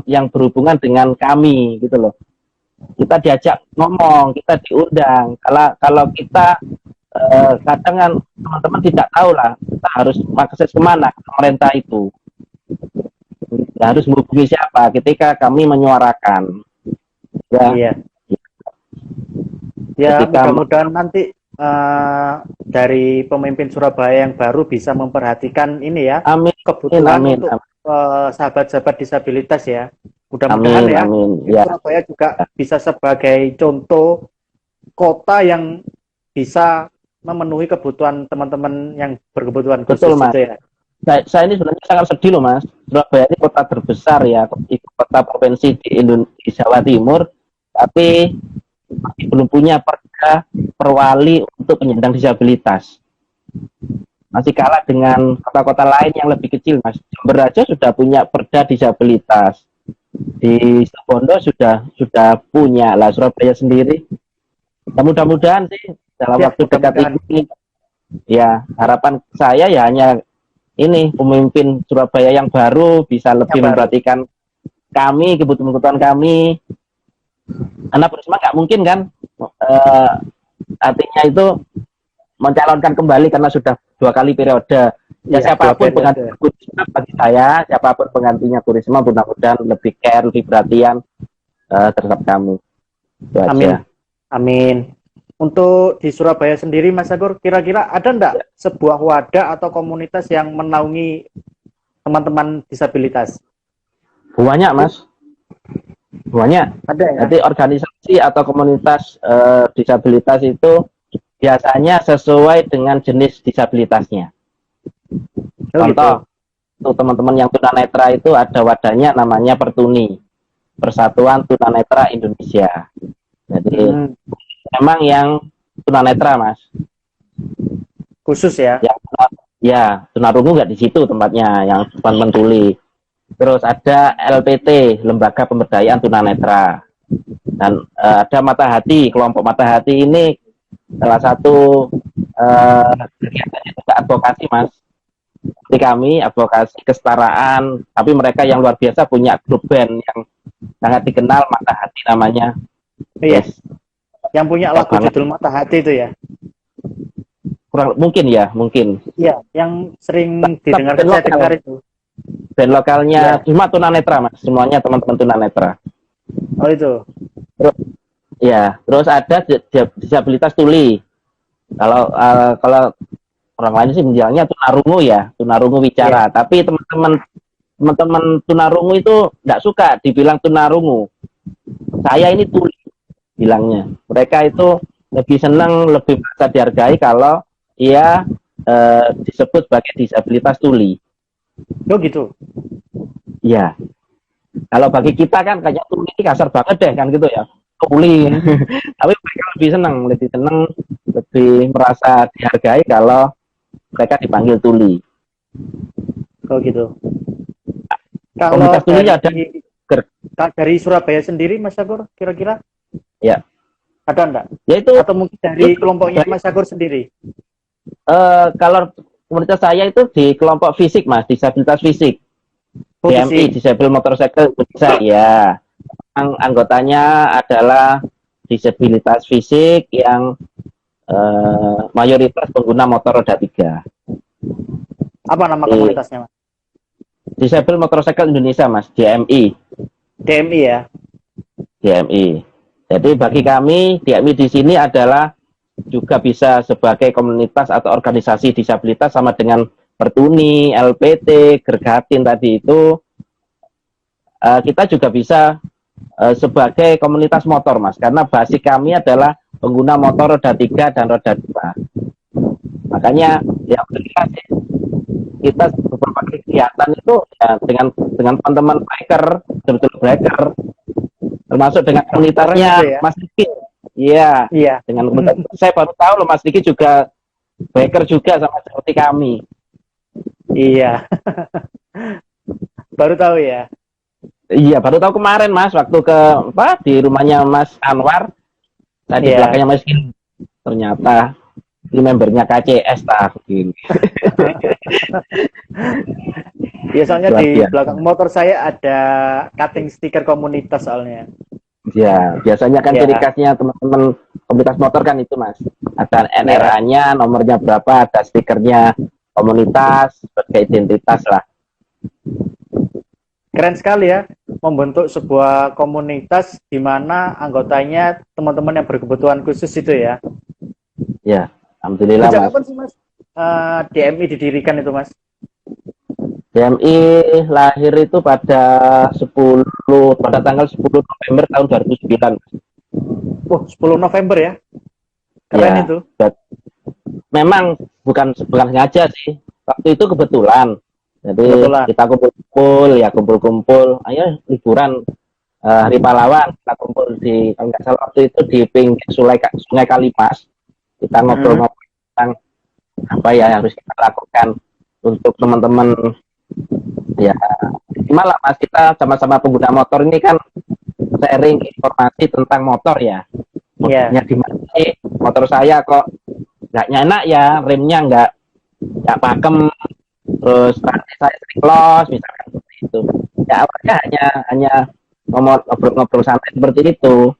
yang berhubungan dengan kami gitu loh. Kita diajak ngomong, kita diundang. Kalau kita kadang kan teman-teman tidak tahu lah kita harus akses kemana ke pemerintah itu. Kita harus menghubungi siapa ketika kami menyuarakan. Ya, mudah-mudahan nanti dari pemimpin Surabaya yang baru bisa memperhatikan ini ya, kebutuhan untuk sahabat-sahabat disabilitas ya. Mudah-mudahan Surabaya juga bisa sebagai contoh kota yang bisa memenuhi kebutuhan teman-teman yang berkebutuhan khusus. Betul, Mas. Gitu ya. Saya ini sebenarnya sangat sedih loh Mas. Surabaya ini kota terbesar ya, kota provinsi di Jawa Timur, tapi masih belum punya perda perwali untuk penyandang disabilitas. Masih kalah dengan kota-kota lain yang lebih kecil Mas. Jember aja sudah punya perda disabilitas. Di Situbondo sudah punya lah. Surabaya sendiri. Ya, mudah-mudahan sih dalam waktu dekat ini ya harapan saya ya hanya ini pemimpin Surabaya yang baru bisa lebih memperhatikan kami, kebutuhan kami. Karena Bu Risma nggak mungkin kan artinya itu mencalonkan kembali karena sudah 2 kali periode. Ya siapapun pengganti Bu Risma bagi saya, siapapun penggantinya Bu Risma mudah-mudahan lebih care, lebih perhatian terhadap kami. Amin. Amin. Untuk di Surabaya sendiri Mas Agur, kira-kira ada enggak sebuah wadah atau komunitas yang menaungi teman-teman disabilitas? Banyak Mas. Banyak. Ada ya? Jadi organisasi atau komunitas disabilitas itu biasanya sesuai dengan jenis disabilitasnya. Contoh, untuk teman-teman yang tunanetra itu ada wadahnya namanya Pertuni, Persatuan Tunanetra Indonesia. Jadi memang yang tunanetra Mas. Khusus ya? Ya, tunarungu nggak di situ tempatnya, yang teman-teman tuli. Terus ada LPT, Lembaga Pemberdayaan Tunanetra. Dan ada Mata Hati, kelompok Mata Hati ini salah satu kegiatannya juga advokasi Mas. Seperti kami, advokasi kesetaraan, tapi mereka yang luar biasa punya grup band yang sangat dikenal, Mata Hati namanya. Yes. Yang punya lagu judul Mata Hati itu ya? Kurang mungkin ya, mungkin. Iya, yang sering didengar saya dengar itu. Band lokalnya cuma tunanetra Mas, semuanya teman-teman tunanetra. Oh itu. Terus ada disabilitas tuli. Kalau orang lain sih menjelangnya tunarungu ya, tunarungu bicara. Tapi teman-teman tunarungu itu nggak suka dibilang tunarungu. Saya ini tuli bilangnya. Mereka itu lebih senang, lebih merasa dihargai kalau ia disebut sebagai disabilitas tuli. Oh gitu. Iya. Kalau bagi kita kan kayak tuli kasar banget deh kan gitu ya. Tuli. Tapi mereka lebih senang, lebih merasa dihargai kalau mereka dipanggil tuli. Oh gitu. Kalau tuli ada dari Surabaya sendiri Mas Agur kira-kira? Ya. Ada enggak? Yaitu atau mungkin dari kelompoknya Mas Agur sendiri? Kalau komunitas saya itu di kelompok fisik Mas, disabilitas fisik. DMI, Disable Motorcycle Indonesia, ya. Anggotanya adalah disabilitas fisik yang mayoritas pengguna motor roda 3. Apa nama komunitasnya Mas? Disable Motorcycle Indonesia, Mas, DMI. DMI ya. DMI. Jadi bagi kami DMI di sini adalah juga bisa sebagai komunitas atau organisasi disabilitas sama dengan Pertuni, LPT, Gergatin tadi itu, kita juga bisa sebagai komunitas motor, Mas, karena basis kami adalah pengguna motor roda 3 dan roda 2. Makanya ya kita beberapa kegiatan itu ya dengan teman-teman biker, betul-betul biker, termasuk dengan komunitasnya ya? Mas Diki. Iya. Iya. Dengan saya baru tahu loh Mas Diki juga biker juga sama seperti kami. Iya. Baru tahu ya. Iya, baru tahu kemarin Mas, waktu ke di rumahnya Mas Anwar, tadi belakangnya Mas Diki, ternyata ini membernya KCS gini. Biasanya di belakang motor saya ada cutting stiker komunitas soalnya. Ya, biasanya kan ciri khasnya teman-teman komunitas motor kan itu Mas. Ada NRA-nya, nomornya berapa, ada stikernya komunitas sebagai identitas lah. Keren sekali ya, membentuk sebuah komunitas di mana anggotanya teman-teman yang berkebutuhan khusus itu ya. Ya, alhamdulillah. Sejak kapan sih Mas DMI didirikan itu Mas? DMI lahir itu pada tanggal 10 November tahun 2009. Oh, 10 November ya? Keren ya, itu. Memang bukan sengaja sih. Waktu itu kebetulan. Jadi kita kumpul-kumpul. Ayo liburan Hari Pahlawan. Kita kumpul di, kalau nggak salah waktu itu di pinggir Sungai Kalimas. Kita ngobrol-ngobrol tentang apa ya yang harus kita lakukan untuk teman-teman. Ya, gimana Mas, kita sama-sama pengguna motor ini kan sharing informasi tentang motor ya. Motornya gimana sih? Motor saya kok nggak nyanak ya, remnya nggak pakem, terus saya sering los, misalkan seperti itu. Ya awalnya hanya ngobrol-ngobrol santai seperti itu.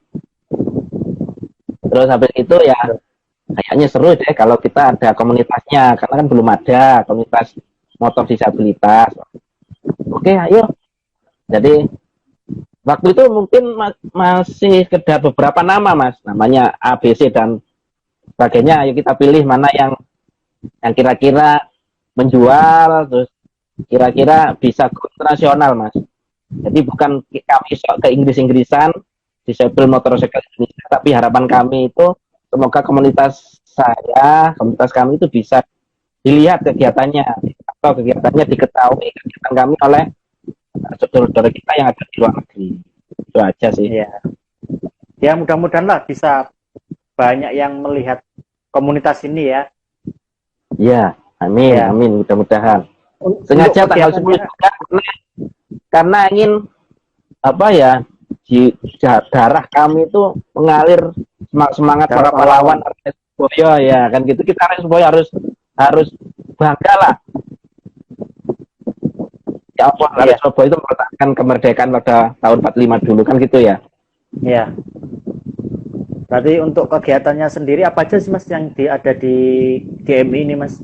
Terus habis itu ya kayaknya seru deh kalau kita ada komunitasnya, karena kan belum ada komunitas motor disabilitas. Oke, ayo. Jadi waktu itu mungkin masih sekedar beberapa nama Mas, namanya ABC dan sebagainya. Ayo kita pilih mana yang kira-kira menjual, terus kira-kira bisa go internasional Mas. Jadi bukan kami ke Inggris-Inggrisan Disable Motorcycle Indonesia, tapi harapan kami itu semoga komunitas kami itu bisa dilihat kegiatannya, atau kegiatannya diketahui kegiatan kami oleh saudara-saudara kita yang ada di luar negeri. Itu aja sih. Ya mudah-mudahan lah bisa banyak yang melihat komunitas ini ya. Ya, amin, amin, mudah-mudahan. Sengaja tanggal 10 juga karena ingin apa ya, di darah kami itu mengalir semangat para pahlawan Boyo ya kan gitu. Kita harus bangga lah. Ya Allah, Surabaya itu merasakan kemerdekaan pada tahun 45 dulu kan gitu ya. Iya. Berarti untuk kegiatannya sendiri apa aja sih Mas yang ada di DMI ini Mas?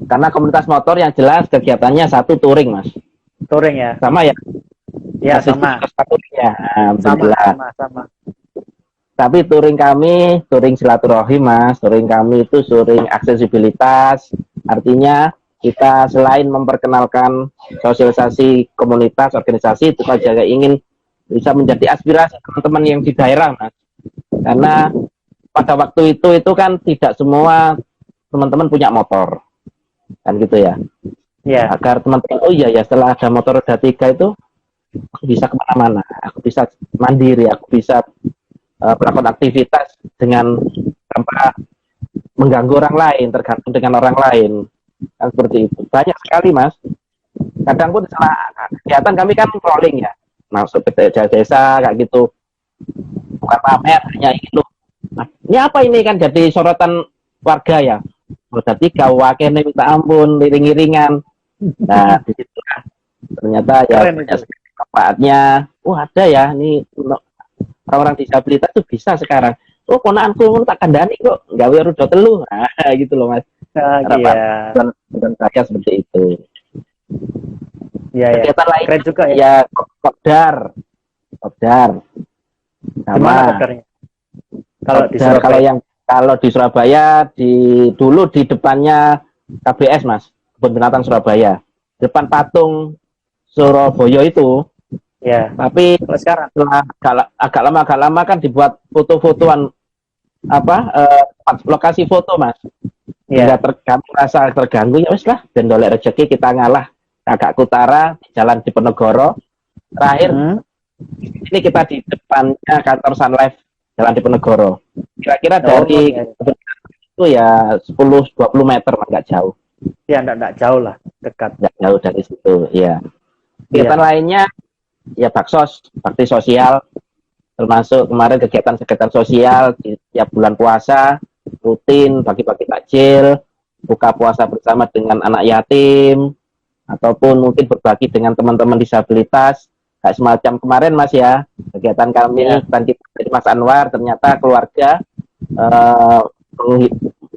Karena komunitas motor yang jelas kegiatannya satu touring Mas. Touring ya? Sama ya? Ya sama. Ya, sama. Tapi touring kami, touring silaturahim Mas, touring kami itu touring aksesibilitas, artinya kita selain memperkenalkan sosialisasi komunitas, organisasi, itu juga ingin bisa menjadi aspirasi teman-teman yang di daerah Mas. Karena pada waktu itu kan tidak semua teman-teman punya motor, kan gitu ya. Agar teman-teman, oh iya ya setelah ada motor roda 3 itu, aku bisa kemana-mana, aku bisa mandiri, aku bisa melakukan aktivitas dengan tanpa mengganggu orang lain, tergantung dengan orang lain, kan seperti itu. Banyak sekali Mas. Kadang pun setelah kegiatan kami kan rolling ya, masuk ke desa kayak gitu, bukan pamer, hanya itu. Nah, ini apa ini kan jadi sorotan warga ya. Roda 3 wakene minta ampun, iring-iringan. Nah di situ ternyata ya manfaatnya. Ada ya ini orang-orang disabilitas tuh bisa sekarang. Oh ponakanku tak kandani kok gawe roda 3. Nah gitu loh Mas. Harapan saya seperti itu. Iya, ya. Kegiatan lain Keren juga ya. ya kopdar. Gimana Sama kabarnya? Kalau di kopdar, Surabaya. kalau di Surabaya dulu di depannya KBS Mas, Kebun Binatang Surabaya. Depan patung Surabaya itu. Ya. Tapi Kalau sekarang? setelah agak lama kan dibuat foto-fotoan lokasi foto Mas. Hingga Ya. kami merasa terganggu, ya wis lah, dan dolek rezeki kita ngalah Kakak Kutara di Jalan Diponegoro. Terakhir ini kita di depannya kantor Sun Life Jalan Diponegoro. Kira-kira dari Ya. itu ya 10-20 meter, nggak jauh. Ya, enggak jauh lah, dekat. Nggak jauh dari situ, ya. Kegiatan lainnya ya bakti sosial, termasuk kemarin kegiatan sosial di tiap bulan puasa, rutin bagi-bagi takjil, buka puasa bersama dengan anak yatim, ataupun mungkin berbagi dengan teman-teman disabilitas. Kayak semacam kemarin Mas ya, kegiatan kami dan kita dari Mas Anwar, ternyata keluarga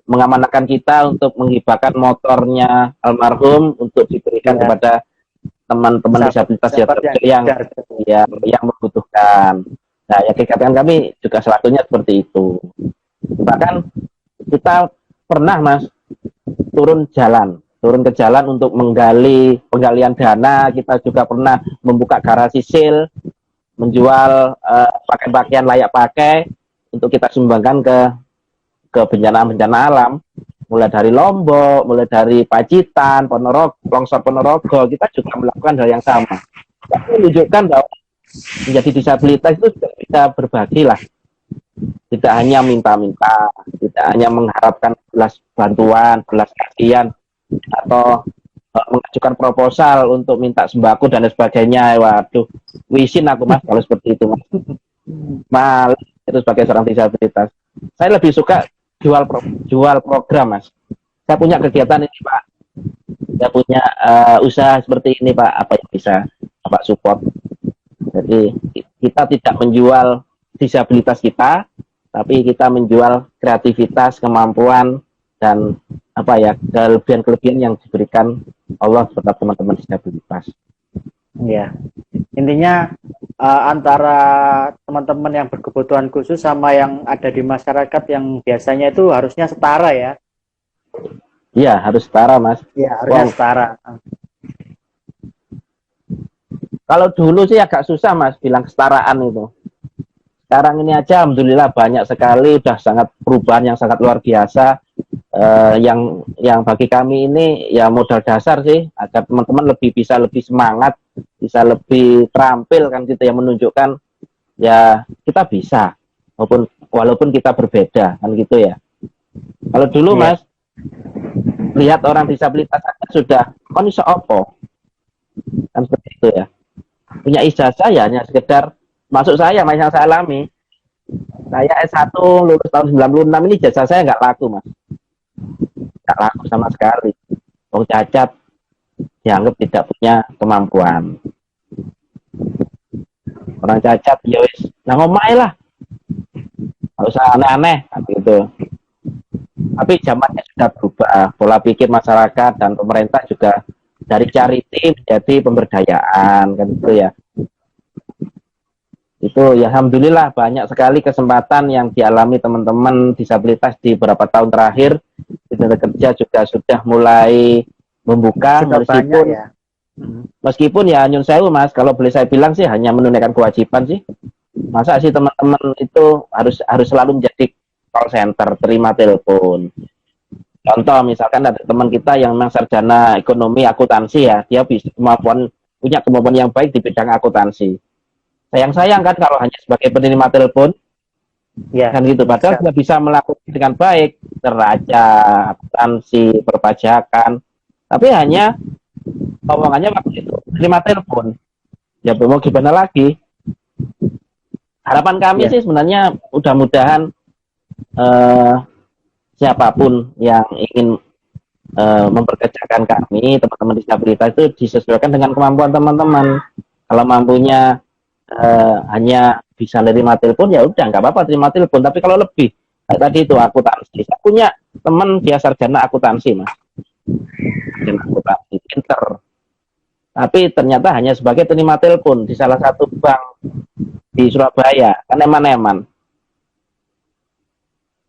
mengamanahkan kita untuk menghibahkan motornya almarhum untuk diberikan kepada teman-teman disabilitas yang membutuhkan. Nah, ya kegiatan kami juga selalunya seperti itu. Bahkan kita pernah Mas turun ke jalan untuk menggali penggalian dana. Kita juga pernah membuka garasi sale, menjual pakaian layak pakai untuk kita sumbangkan ke bencana-bencana alam, mulai dari Lombok, mulai dari Pacitan, longsor Ponorogo. Kita juga melakukan hal yang sama. Kita menunjukkan bahwa menjadi disabilitas itu bisa berbagi lah, tidak hanya minta-minta, tidak hanya mengharapkan belas bantuan, belas kasihan, atau mengajukan proposal untuk minta sembako dan sebagainya. Waduh, wisin aku Mas kalau seperti itu Mas. Malah itu sebagai seorang disabilitas, saya lebih suka jual program Mas. Saya punya kegiatan ini Pak, saya punya usaha seperti ini Pak, apa yang bisa Bapak support. Jadi kita tidak menjual disabilitas kita, tapi kita menjual kreativitas, kemampuan, dan kelebihan-kelebihan yang diberikan Allah kepada teman-teman disabilitas. Ya, intinya antara teman-teman yang berkebutuhan khusus sama yang ada di masyarakat yang biasanya itu harusnya setara ya. Iya, harus setara Mas. Iya, harusnya setara. Kalau dulu sih agak susah Mas bilang kesetaraan itu. Sekarang ini aja alhamdulillah banyak sekali, udah sangat perubahan yang sangat luar biasa. Yang bagi kami ini ya modal dasar sih, agar teman-teman bisa lebih semangat, bisa lebih terampil kan gitu ya, menunjukkan ya kita bisa walaupun kita berbeda kan gitu ya. Kalau dulu Mas lihat orang disabilitas sudah kon iso apa kan seperti itu ya, punya ijazah ya hanya sekedar masuk saya Mas, yang saya alami, saya S1 lulus tahun 96 ini ijazah saya nggak laku Mas, nggak laku sama sekali. Wong cacat dianggap tidak punya kemampuan, orang cacat ya wis nah ngomai lah, nggak usah aneh-aneh gitu. Tapi zamannya sudah berubah, pola pikir masyarakat dan pemerintah juga dari charity menjadi pemberdayaan kan gitu ya. Itu ya alhamdulillah banyak sekali kesempatan yang dialami teman-teman disabilitas di beberapa tahun terakhir. Dunia kerja juga sudah mulai membuka, meskipun ya nyun sewu Mas, kalau boleh saya bilang sih hanya menunaikan kewajiban sih. Masa sih teman-teman itu harus selalu menjadi call center, terima telepon. Contoh misalkan ada teman kita yang memang sarjana ekonomi akuntansi ya, dia punya kemampuan yang baik di bidang akuntansi. Sayang kan kalau hanya sebagai penerima telepon, kan gitu. Padahal dia bisa melakukan dengan baik, neraca, akuntansi, perpajakan, tapi hanya omongannya waktu itu terima telepon. Ya mau gimana lagi? Harapan kami sih sebenarnya mudah-mudahan siapapun yang ingin memperkerjakan kami, teman-teman disabilitas, itu disesuaikan dengan kemampuan teman-teman. Kalau mampunya hanya bisa nerima telepon, ya udah nggak apa-apa terima telepon. Tapi kalau lebih, kayak tadi itu akuntansi, saya punya teman dia sarjana akuntansi Mas, sarjana akuntansi pinter, tapi ternyata hanya sebagai penerima telepon di salah satu bank di Surabaya, kan eman-eman.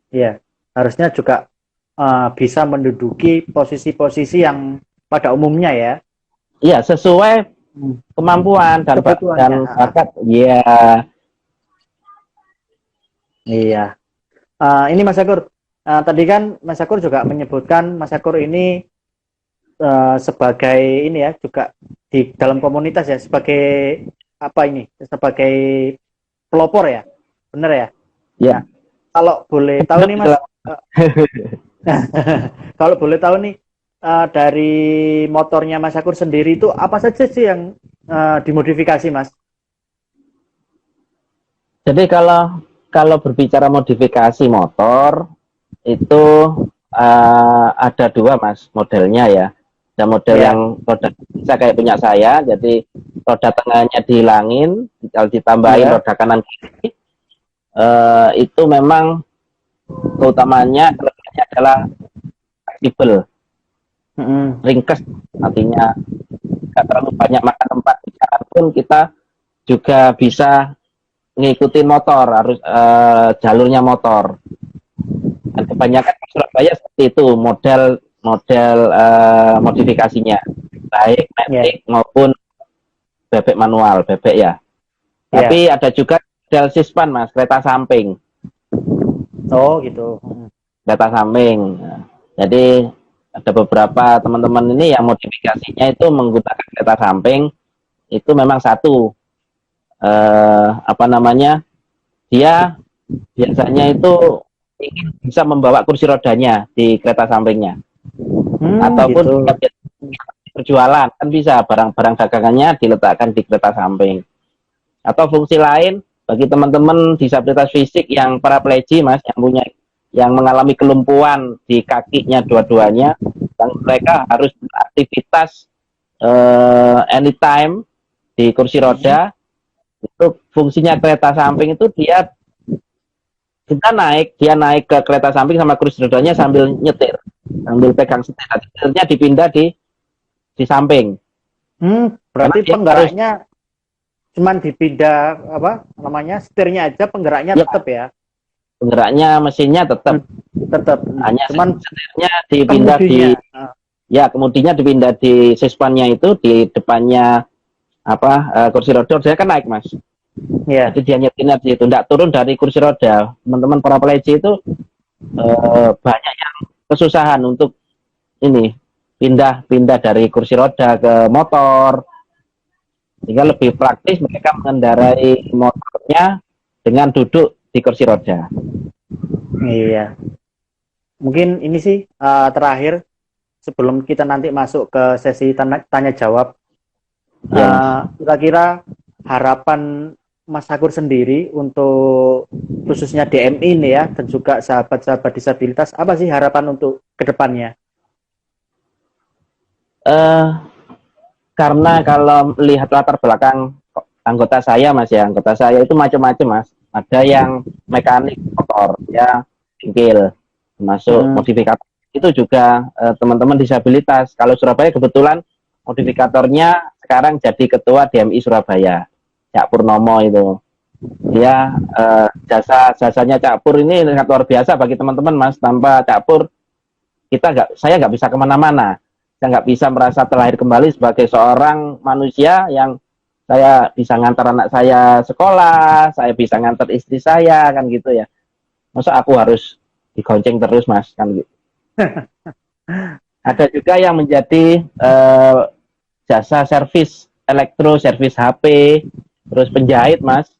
Iya, harusnya juga bisa menduduki posisi-posisi yang pada umumnya ya. Iya, sesuai kemampuan dan bakat. Iya. Iya. Ini Mas Syakur, tadi kan Mas Syakur juga menyebutkan Mas Syakur ini sebagai ini ya, juga di dalam komunitas ya, sebagai apa ini? Sebagai pelopor ya, bener ya? Ya. Kalau boleh tahu nih Mas, kalau boleh tahu nih dari motornya Mas Syakur sendiri itu apa saja sih yang dimodifikasi Mas? Jadi kalau berbicara modifikasi motor itu ada dua Mas modelnya ya. Ada model yang roda bisa kayak punya saya, jadi roda tengahnya dihilangin, kalau ditambahin roda kanan kiri. Itu memang keutamanya kelebihannya adalah fleksibel, ringkes, artinya nggak terlalu banyak makan tempat di jalan pun kita juga bisa ngikutin motor, harus jalurnya motor. Dan kebanyakan di Surabaya seperti itu model modifikasinya, baik metik maupun bebek manual, bebek ya. Tapi ada juga model sispan Mas, kereta samping. Oh gitu. Kereta samping. Jadi ada beberapa teman-teman ini yang modifikasinya itu menggunakan kereta samping, itu memang satu dia biasanya itu ingin bisa membawa kursi rodanya di kereta sampingnya, ataupun gitu. Berjualan kan bisa, barang-barang dagangannya diletakkan di kereta samping. Atau fungsi lain bagi teman-teman disabilitas fisik yang paraplegia Mas, yang mengalami kelumpuhan di kakinya dua-duanya, dan mereka harus beraktivitas anytime di kursi roda. Itu fungsinya kereta samping itu dia naik ke kereta samping sama kursi rodanya sambil nyetir, sambil pegang setir, setirnya dipindah di samping. Berarti penggeraknya cuman dipindah setirnya aja, penggeraknya tetap ya. Penggeraknya mesinnya tetap hanya cuman setirnya dipindah kemudinya dipindah di sispannya, itu di depannya kursi roda, dia kan naik Mas. Jadi dia nyetirnya di situ, tidak turun dari kursi roda. Teman-teman paraplegia itu banyak yang kesusahan untuk ini pindah dari kursi roda ke motor, sehingga lebih praktis mereka mengendarai motornya dengan duduk di kursi roda. Iya. Mungkin ini sih terakhir sebelum kita nanti masuk ke sesi tanya jawab. Kira-kira harapan Mas Syakur sendiri untuk khususnya DMI ini ya, dan juga sahabat-sahabat disabilitas, apa sih harapan untuk kedepannya? Karena kalau melihat latar belakang anggota saya Mas ya, anggota saya itu macam-macam Mas. Ada yang mekanik motor ya, bengkel, termasuk modifikator. Itu juga teman-teman disabilitas. Kalau Surabaya kebetulan modifikatornya sekarang jadi ketua DMI Surabaya, Cak Purnomo itu. Dia jasanya Cak Pur ini sangat luar biasa bagi teman-teman Mas. Tanpa Cak Pur saya nggak bisa kemana-mana. Saya nggak bisa merasa terlahir kembali sebagai seorang manusia yang saya bisa ngantar anak saya sekolah, saya bisa ngantar istri saya, kan gitu ya. Masa aku harus digonceng terus Mas, kan gitu. Ada juga yang menjadi jasa servis elektro, servis HP, terus penjahit Mas.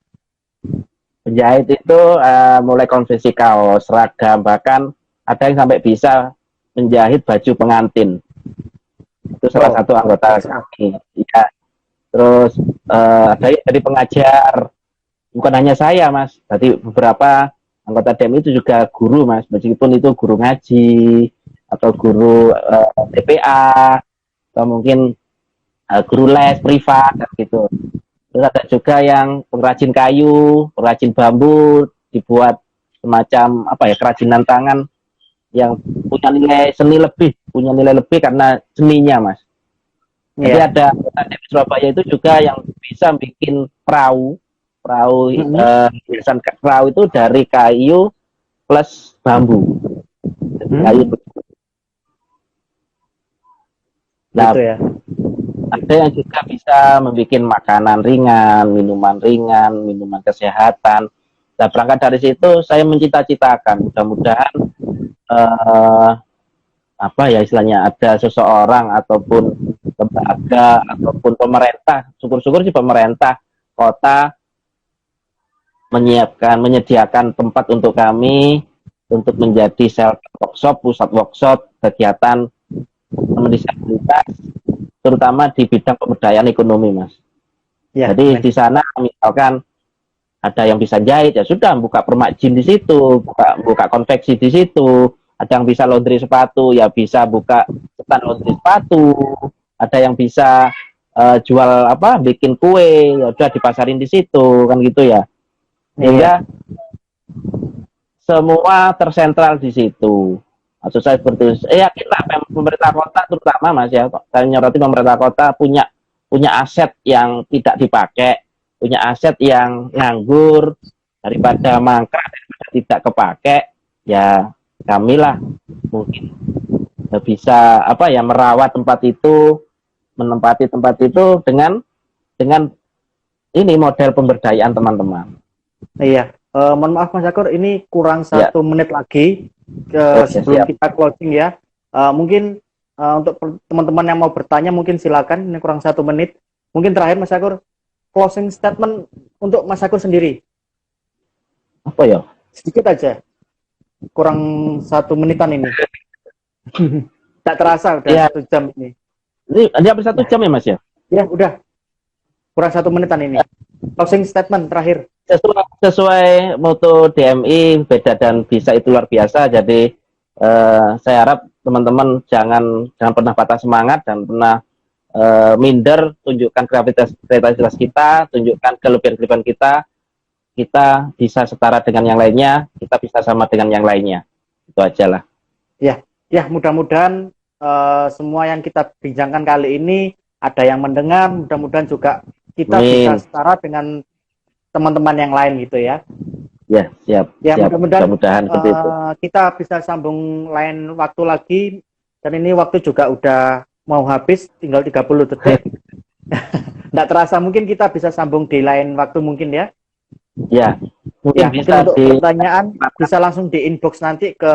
Penjahit itu mulai konveksi kaos, seragam, bahkan ada yang sampai bisa menjahit baju pengantin. Itu salah satu anggota kami. Ya. Terus ada dari pengajar, bukan hanya saya Mas, jadi beberapa anggota DEM itu juga guru Mas, meskipun itu guru ngaji atau guru TPA atau mungkin guru les privat gitu. Terus ada juga yang pengrajin kayu, pengrajin bambu, dibuat semacam kerajinan tangan yang punya nilai lebih karena seninya Mas. Jadi ada di Surabaya itu juga yang bisa bikin perahu, hiasan perahu itu dari kayu plus bambu. Kayu. Nah, gitu ya. ada yang juga bisa membuat makanan ringan, minuman kesehatan. Nah, berangkat dari situ saya mencita-citakan, mudah-mudahan apa ya istilahnya, ada seseorang ataupun lembaga ataupun pemerintah, syukur-syukur sih pemerintah kota menyediakan tempat untuk kami untuk menjadi shelter workshop, pusat workshop, kegiatan teman disabilitas, terutama di bidang pemberdayaan ekonomi, Mas. Ya, jadi di sana misalkan ada yang bisa jahit, ya sudah buka permak jin di situ, buka konveksi di situ. Ada yang bisa laundry sepatu, ya bisa buka stand laundry sepatu. Ada yang bisa jual apa, bikin kue, ya udah dipasarin di situ, kan gitu ya. Sehingga semua tersentral di situ. Maksud saya seperti itu. Ya kita pemerintah kota terutama, Mas, ya, saya nyoroti pemerintah kota punya aset yang tidak dipakai, punya aset yang nganggur, daripada mangkrak, daripada tidak kepake, ya kamilah mungkin bisa apa ya, merawat tempat itu, menempati tempat itu dengan ini model pemberdayaan teman-teman. Iya, mohon maaf Mas Syakur, ini kurang 1 menit lagi sebelum kita closing ya. Mungkin untuk teman-teman yang mau bertanya mungkin silakan, ini kurang 1 menit. Mungkin terakhir Mas Syakur, closing statement untuk Mas Syakur sendiri. Apa ya? Sedikit aja, kurang 1 menitan ini. Tak terasa udah ya. 1 jam ini. Ini hampir 1 jam ya, Mas, ya? Ya udah, kurang 1 menitan ini. Closing statement terakhir. Sesuai moto DMI, beda dan bisa itu luar biasa. Jadi saya harap teman-teman jangan pernah patah semangat dan pernah minder. Tunjukkan kreativitas kita, tunjukkan kelebihan kita. Kita bisa setara dengan yang lainnya, kita bisa sama dengan yang lainnya. Itu aja lah. Ya, mudah-mudahan semua yang kita bincangkan kali ini ada yang mendengar, mudah-mudahan juga kita bisa setara dengan teman-teman yang lain gitu ya. Ya, siap. Ya, mudah-mudahan kita bisa sambung lain waktu lagi, dan ini waktu juga udah mau habis, tinggal 30 detik. Nggak terasa, mungkin kita bisa sambung di lain waktu mungkin ya. Ya, mungkin bisa untuk pertanyaan bisa langsung di inbox nanti ke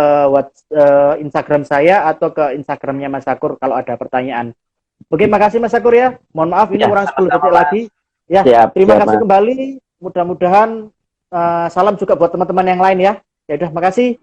Instagram saya atau ke Instagramnya Mas Syakur kalau ada pertanyaan. Oke, makasih Mas Syakur ya. Mohon maaf ini kurang 10 detik lagi. Ya, terima kasih kembali. Mudah-mudahan salam juga buat teman-teman yang lain ya. Ya udah, makasih.